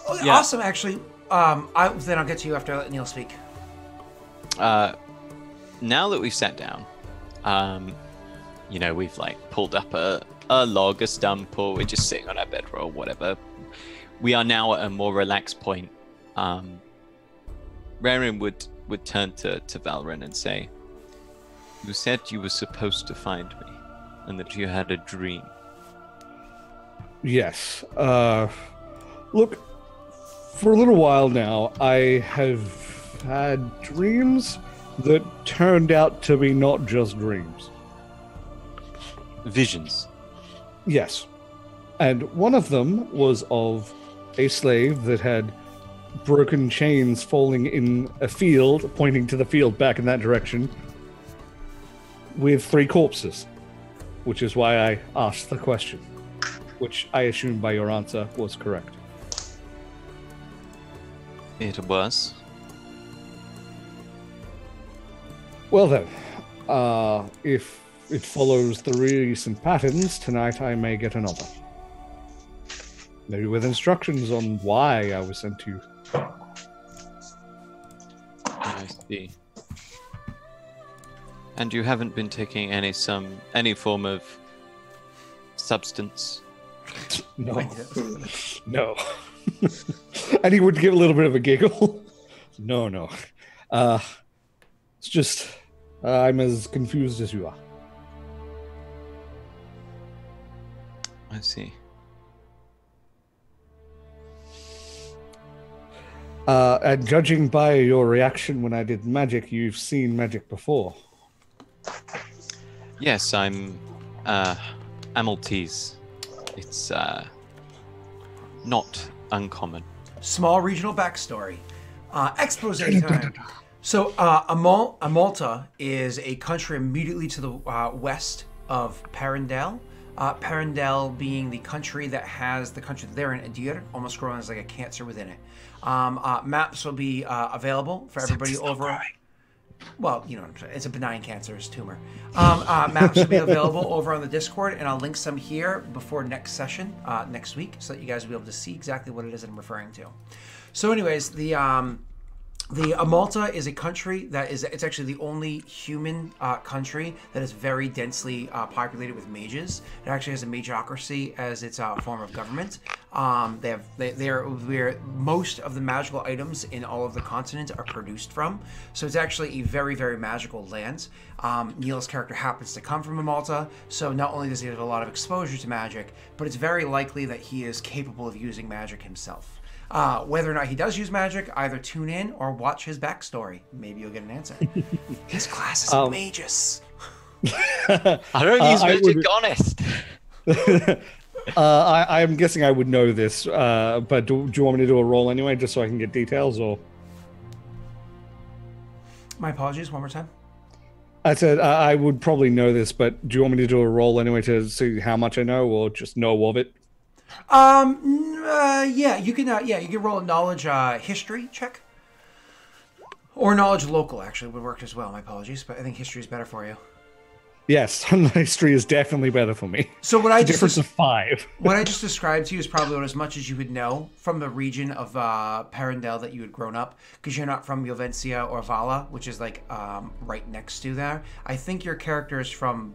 Speaker 1: Oh,
Speaker 2: Yeah.
Speaker 1: Awesome, actually. Then I'll get to you after I let Neil speak.
Speaker 2: Now that we've sat down, we've like pulled up a log, a stump, or we're just sitting on our bedroll, whatever. We are now at a more relaxed point. Rarin would turn to Valrin and say, "You said you were supposed to find me, and that you had a dream."
Speaker 4: Yes. Look, for a little while now, I have had dreams that turned out to be not just dreams.
Speaker 2: Visions.
Speaker 4: Yes. And one of them was of a slave that had broken chains falling in a field, pointing to the field back in that direction, with 3 corpses, which is why I asked the question, which I assume by your answer was correct.
Speaker 2: It was.
Speaker 4: Well then, if it follows the recent patterns, tonight I may get another. Maybe with instructions on why I was sent to you.
Speaker 2: I see. And you haven't been taking any form of substance?
Speaker 4: No. No. And he would give a little bit of a giggle. No. It's just, I'm as confused as you are.
Speaker 2: I see.
Speaker 4: And judging by your reaction when I did magic, you've seen magic before.
Speaker 2: Yes, I'm Maltese. It's not uncommon.
Speaker 1: Small regional backstory. Expose time. So, Amalta is a country immediately to the west of Parendel. Parendel being the country that has the country that they're in, Idir, almost growing as like a cancer within it. Maps will be available for everybody over. Well, you know what I'm saying. It's a benign cancerous tumor. Maps will be available over on the Discord, and I'll link some here before next session, next week, so that you guys will be able to see exactly what it is that I'm referring to. So anyways, the Amalta is a country that it's actually the only human country that is very densely populated with mages. It actually has a magocracy as its form of government. They're where most of the magical items in all of the continent are produced from. So it's actually a very, very magical land. Neil's character happens to come from Amalta, so not only does he have a lot of exposure to magic, but it's very likely that he is capable of using magic himself. Whether or not he does use magic, either tune in or watch his backstory. Maybe you'll get an answer. His class is magus.
Speaker 2: I don't use magic, honest.
Speaker 4: I'm guessing I would know this, but do you want me to do a roll anyway, just so I can get details, or?
Speaker 1: My apologies, one more time.
Speaker 4: I said I would probably know this, but do you want me to do a roll anyway to see how much I know, or just know of it?
Speaker 1: Yeah, you can roll a knowledge history check. Or knowledge local, actually, would work as well. My apologies, but I think history is better for you.
Speaker 4: Yes, history is definitely better for me.
Speaker 1: So what I
Speaker 4: difference of 5.
Speaker 1: What I just described to you is probably about as much as you would know from the region of Parendel that you had grown up, because you're not from Jovencia or Vala, which is like right next to there. I think your character is from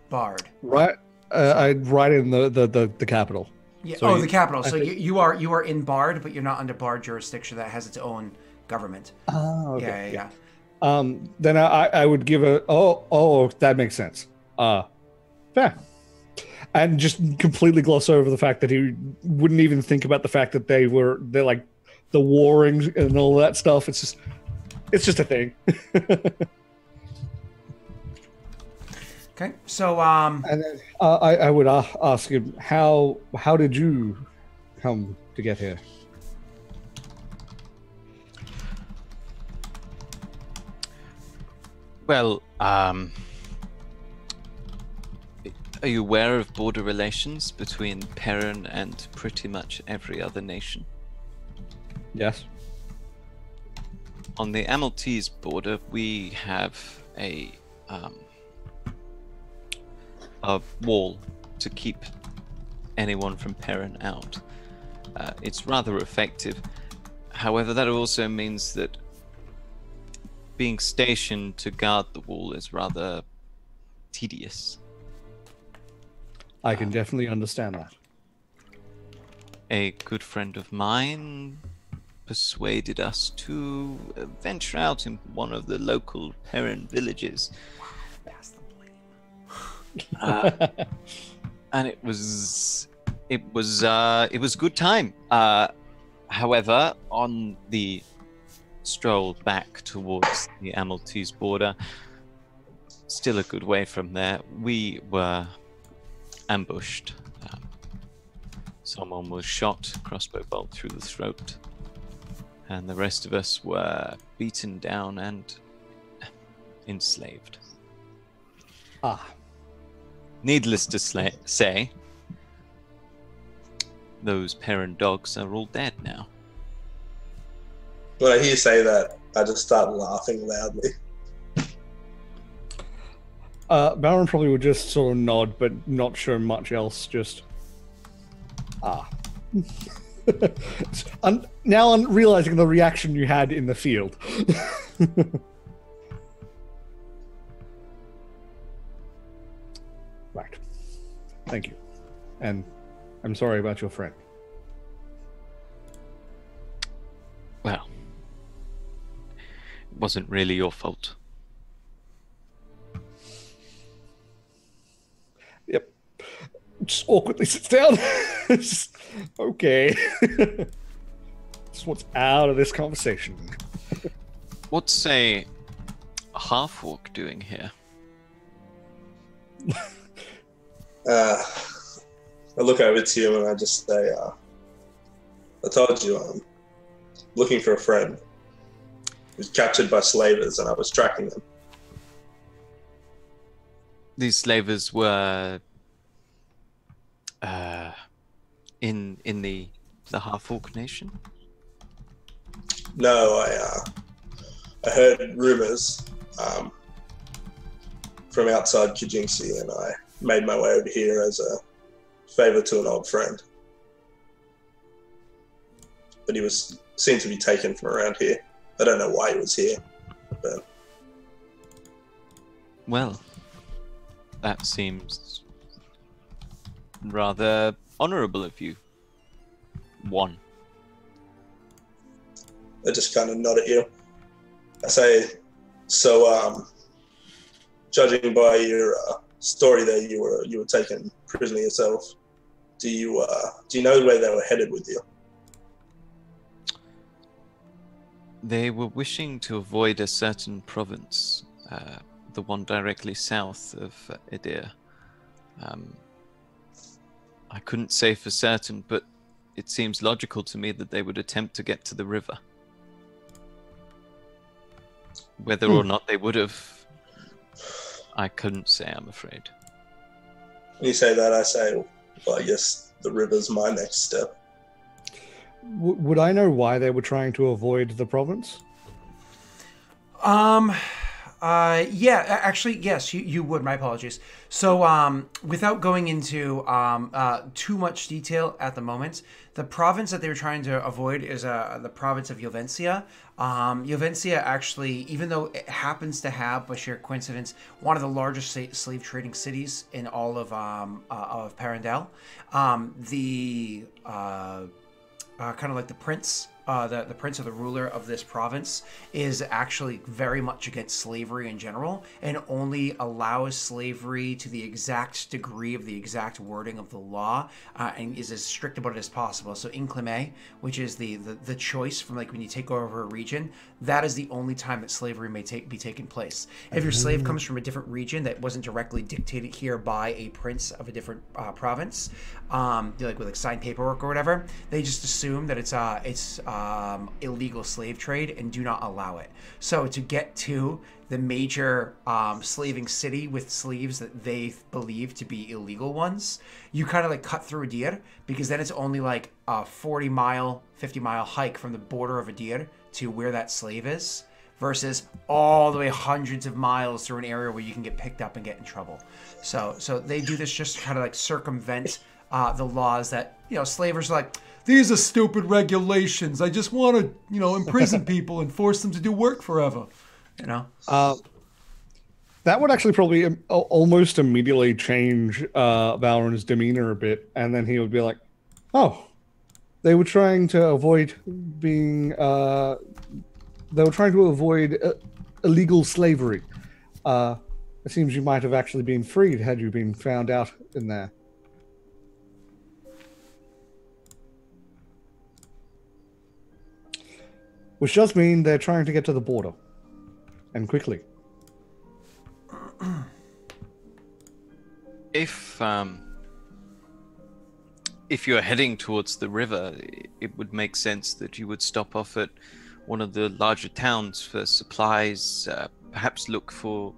Speaker 1: Bard.
Speaker 4: Right, right in the capital.
Speaker 1: Yeah. So the capital. So you are in Bard, but you're not under Bard jurisdiction that has its own government.
Speaker 4: Oh, okay.
Speaker 1: Yeah.
Speaker 4: Then I would give that makes sense. Fair. And just completely gloss over the fact that he wouldn't even think about the fact that they're like the warring and all that stuff. It's just a thing.
Speaker 1: Okay, so
Speaker 4: and then I would ask him how did you come to get here?
Speaker 2: Well, are you aware of border relations between Perrin and pretty much every other nation?
Speaker 4: Yes.
Speaker 2: On the Amaltese border, we have a wall to keep anyone from Perrin out. It's rather effective. However, that also means that being stationed to guard the wall is rather tedious.
Speaker 4: I can definitely understand that.
Speaker 2: A good friend of mine persuaded us to venture out in one of the local Perrin villages. And it was good time. However, on the stroll back towards the Amaltese border, still a good way from there, we were ambushed. Someone was shot, crossbow bolt through the throat, and the rest of us were beaten down and enslaved. Needless to say, those Perrin dogs are all dead now.
Speaker 3: When I hear you say that, I just start laughing loudly.
Speaker 4: Baron probably would just sort of nod, but not show much else. Just now I'm realizing the reaction you had in the field. Right. Thank you. And I'm sorry about your friend.
Speaker 2: Well, it wasn't really your fault.
Speaker 4: Yep. Just awkwardly sits down. Just, okay. Just what's out of this conversation.
Speaker 2: What's a half-orc doing here?
Speaker 3: I look over to you and I just say, I told you I'm looking for a friend who's captured by slavers and I was tracking them.
Speaker 2: These slavers were in the half-orc nation?
Speaker 3: No, I heard rumors from outside Kijinksi and I made my way over here as a favor to an old friend. But he seemed to be taken from around here. I don't know why he was here, but...
Speaker 2: Well, that seems rather honorable of you. One.
Speaker 3: I just kind of nod at you. I say, so, judging by your story there, you were taken prisoner yourself. Do you know where they were headed with you?
Speaker 2: They were wishing to avoid a certain province, the one directly south of Idir. I couldn't say for certain, but it seems logical to me that they would attempt to get to the river. Whether or not they would have, I couldn't say, I'm afraid.
Speaker 3: When you say that, I say, well, I guess the river's my next step.
Speaker 4: Would I know why they were trying to avoid the province?
Speaker 1: Yeah, actually, yes, you would. My apologies. So, without going into too much detail at the moment, the province that they were trying to avoid is the province of Jovencia. Jovencia actually, even though it happens to have, by sheer coincidence, one of the largest slave trading cities in all of Parendel, the kind of like the prince. The prince or the ruler of this province is actually very much against slavery in general and only allows slavery to the exact degree of the exact wording of the law and is as strict about it as possible. So inclime, which is the choice from like when you take over a region, that is the only time that slavery may be taking place. If your slave comes from a different region that wasn't directly dictated here by a prince of a different province, like with like signed paperwork or whatever, they just assume that it's illegal slave trade and do not allow it. So to get to the major slaving city with sleeves that they believe to be illegal ones, you kind of like cut through Idir, because then it's only like a 40-mile, 50-mile hike from the border of Idir to where that slave is. versus all the way hundreds of miles through an area where you can get picked up and get in trouble. So they do this just to kind of like circumvent the laws that, slavers are like, these are stupid regulations. I just want to, imprison people and force them to do work forever.
Speaker 4: That would actually probably almost immediately change Valorant's demeanor a bit, and then he would be like, "Oh, they were trying to avoid being, they were trying to avoid illegal slavery. It seems you might have actually been freed had you been found out in there." Which does mean they're trying to get to the border, and quickly.
Speaker 2: If you're heading towards the river, it would make sense that you would stop off at one of the larger towns for supplies, perhaps look for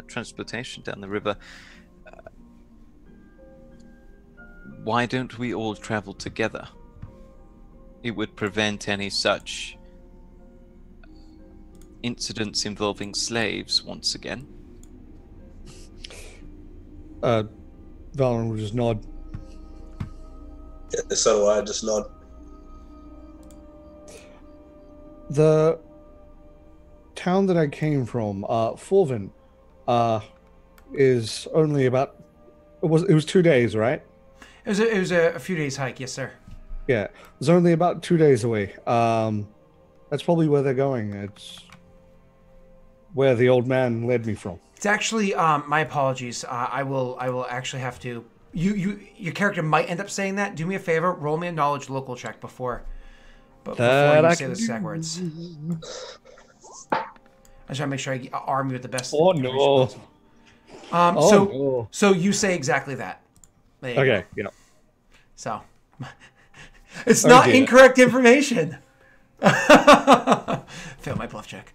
Speaker 2: transportation down the river. Why don't we all travel together? It would prevent any such incidents involving slaves once again.
Speaker 4: Valorant will just nod.
Speaker 3: Yeah, so do I, just nod.
Speaker 4: The town that I came from, Forvin, is only about. It was 2 days, right?
Speaker 1: It was a few days hike, yes, sir.
Speaker 4: Yeah, it was only about 2 days away. That's probably where they're going. It's where the old man led me from.
Speaker 1: It's actually my apologies. I will actually have to. Your character might end up saying that. Do me a favor, roll me a knowledge local check before you say the exact words. I just want to make sure I arm you with the best.
Speaker 4: Oh no!
Speaker 1: So you say exactly that.
Speaker 4: Okay. Yeah.
Speaker 1: So it's not incorrect information. Fail my bluff check.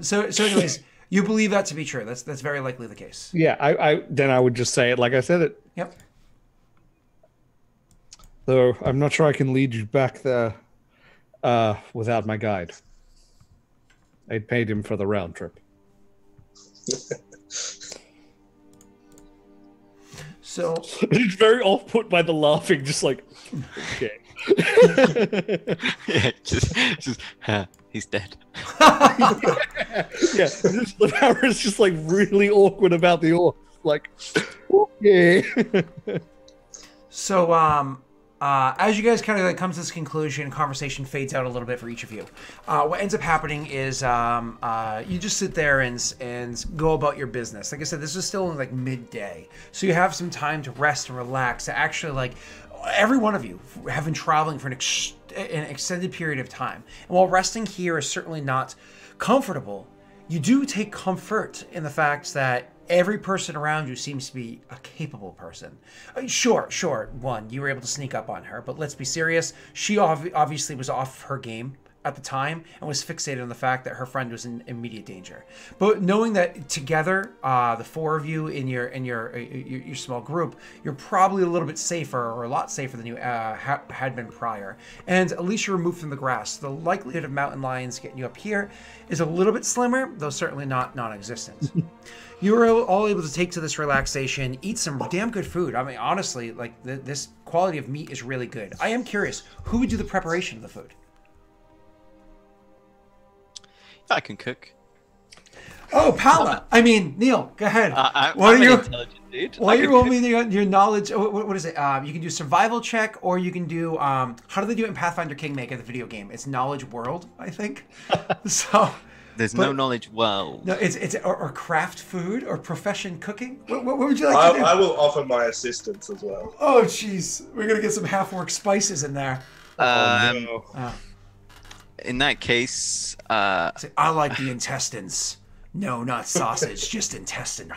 Speaker 1: So anyways. You believe that to be true. That's very likely the case.
Speaker 4: Yeah, I would just say it like I said it.
Speaker 1: Yep.
Speaker 4: Though I'm not sure I can lead you back there without my guide. I paid him for the round trip.
Speaker 1: So
Speaker 4: he's very off-put by the laughing, just like, okay.
Speaker 2: Yeah, just he's dead.
Speaker 4: Yeah, the power is just like really awkward about the orc. Like, okay.
Speaker 1: So, as you guys kind of like come to this conclusion, conversation fades out a little bit for each of you. What ends up happening is you just sit there and go about your business. Like I said, this is still like midday, so you have some time to rest and relax. To actually, like, every one of you have been traveling for an extended period of time, and while resting here is certainly not comfortable, you do take comfort in the fact that every person around you seems to be a capable person. Sure, one, you were able to sneak up on her, but let's be serious. She obviously was off her game at the time and was fixated on the fact that her friend was in immediate danger. But knowing that together, the four of you in your small group, you're probably a little bit safer, or a lot safer than you had been prior. And at least you're removed from the grass. The likelihood of mountain lions getting you up here is a little bit slimmer, though certainly not non-existent. You were all able to take to this relaxation, eat some damn good food. I mean, honestly, like this quality of meat is really good. I am curious, who would do the preparation of the food?
Speaker 2: I can cook.
Speaker 1: Oh, Paula! I mean, Neil, go ahead.
Speaker 2: I'm an intelligent dude.
Speaker 1: Why you roll me your knowledge? What is it? You can do survival check, or you can do how do they do it in Pathfinder Kingmaker, the video game? It's knowledge world, I think. So.
Speaker 2: There's no knowledge world.
Speaker 1: No, it's or craft food or profession cooking. What would you like to do?
Speaker 3: I will offer my assistance as well.
Speaker 1: Oh, jeez, we're gonna get some half-orc spices in there.
Speaker 2: In that case,
Speaker 1: I like the intestines. No, not sausage, just intestine.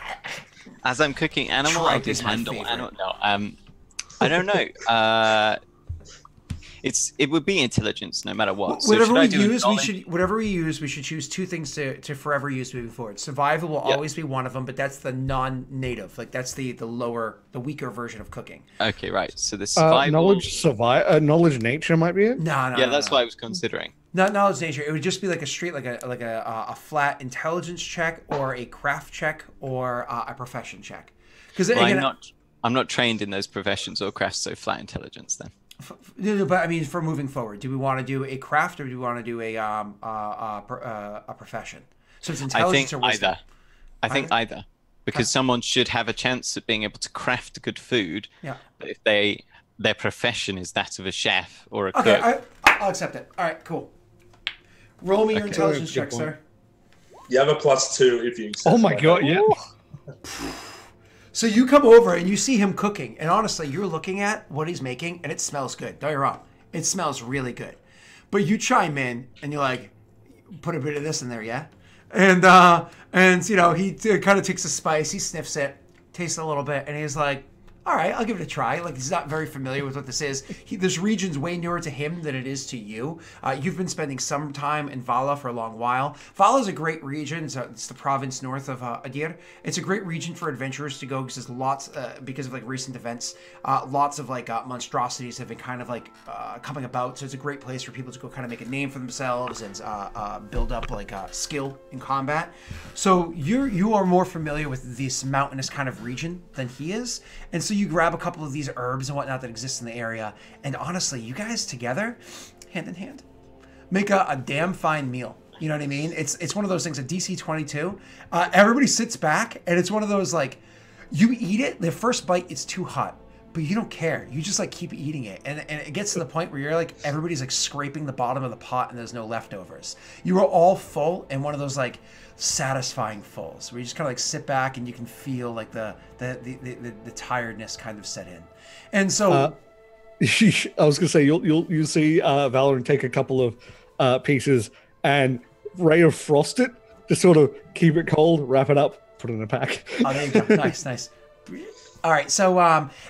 Speaker 2: As I'm cooking animal,
Speaker 1: Tripe
Speaker 2: I can
Speaker 1: is my
Speaker 2: handle
Speaker 1: favorite.
Speaker 2: animal. No, I don't know. It would be intelligence no matter what. So
Speaker 1: Whatever
Speaker 2: we
Speaker 1: we should choose two things to forever use moving forward. Survival will always be one of them, but that's the non-native. Like that's the weaker version of cooking.
Speaker 2: Okay, right. So the survival
Speaker 4: knowledge nature might be it.
Speaker 1: No.
Speaker 2: Yeah, that's what I was considering.
Speaker 1: Not knowledge nature. It would just be like a straight, like a flat intelligence check, or a craft check, or a profession check. Because
Speaker 2: Well, I'm not trained in those professions or crafts, so flat intelligence then.
Speaker 1: No, but I mean, for moving forward, do we want to do a craft or do we want to do a profession? So it's intelligence or wisdom?
Speaker 2: I think either. Because someone should have a chance at being able to craft good food.
Speaker 1: Yeah.
Speaker 2: But if their profession is that of a chef or a
Speaker 1: Okay,
Speaker 2: cook.
Speaker 1: I'll accept it. All right, cool. Roll me your intelligence check, sir.
Speaker 3: You have a +2 if you accept.
Speaker 4: Oh my god, yeah.
Speaker 1: So you come over and you see him cooking, and honestly, you're looking at what he's making, and it smells good. Don't get me wrong, it smells really good. But you chime in, and you're like, "Put a bit of this in there, yeah." And you know, he kind of takes a spice, he sniffs it, tastes a little bit, and he's like, "All right, I'll give it a try." Like, he's not very familiar with what this is. This region's way newer to him than it is to you. You've been spending some time in Vala for a long while. Vala is a great region. It's the province north of Idir. It's a great region for adventurers to go because there's lots, because of like recent events, lots of like monstrosities have been kind of like coming about. So it's a great place for people to go kind of make a name for themselves and build up like skill in combat. So you are more familiar with this mountainous kind of region than he is, and so you grab a couple of these herbs and whatnot that exist in the area, and honestly, you guys together, hand in hand, make a damn fine meal. You know what I mean? It's one of those things, a DC 22. Everybody sits back, and it's one of those, like, you eat it, the first bite, it's too hot, but you don't care. You just, like, keep eating it, and it gets to the point where you're, like, everybody's, like, scraping the bottom of the pot, and there's no leftovers. You are all full, and one of those, like, satisfying fulls where you just kind of like sit back and you can feel like the tiredness kind of set in. And so
Speaker 4: I was gonna say you'll see Valorant take a couple of pieces and ray of frost it to sort of keep it cold, wrap it up, put it in a pack.
Speaker 1: Oh, there you go. Nice. All right, so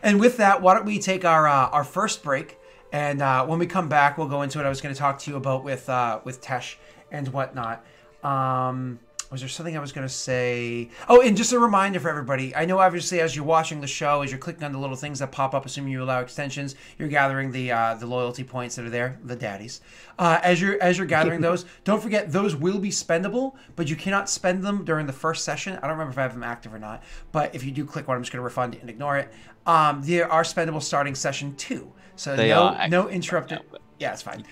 Speaker 1: and with that, why don't we take our first break, and when we come back, we'll go into what I was going to talk to you about with Tesh and whatnot. Was there something I was going to say? Oh, and just a reminder for everybody. I know, obviously, as you're watching the show, as you're clicking on the little things that pop up, assuming you allow extensions, you're gathering the loyalty points that are there, the daddies. As you're gathering those, don't forget those will be spendable, but you cannot spend them during the first session. I don't remember if I have them active or not, but if you do click one, I'm just going to refund and ignore it. They are spendable starting session 2, so no interrupted. Yeah, it's fine.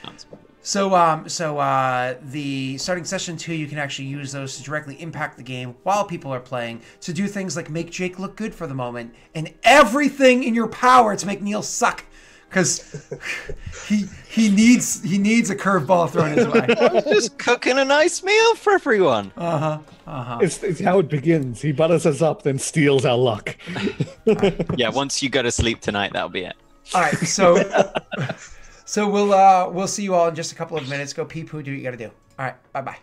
Speaker 1: So the starting session 2, you can actually use those to directly impact the game while people are playing, to do things like make Jake look good for the moment, and everything in your power to make Neil suck, because he needs a curveball thrown his way.
Speaker 2: I was just cooking a nice meal for everyone.
Speaker 4: It's how it begins. He butters us up, then steals our luck.
Speaker 2: Yeah, once you go to sleep tonight, that'll be it.
Speaker 1: All right, so we'll see you all in just a couple of minutes. Go pee poo, do what you got to do. All right, bye bye.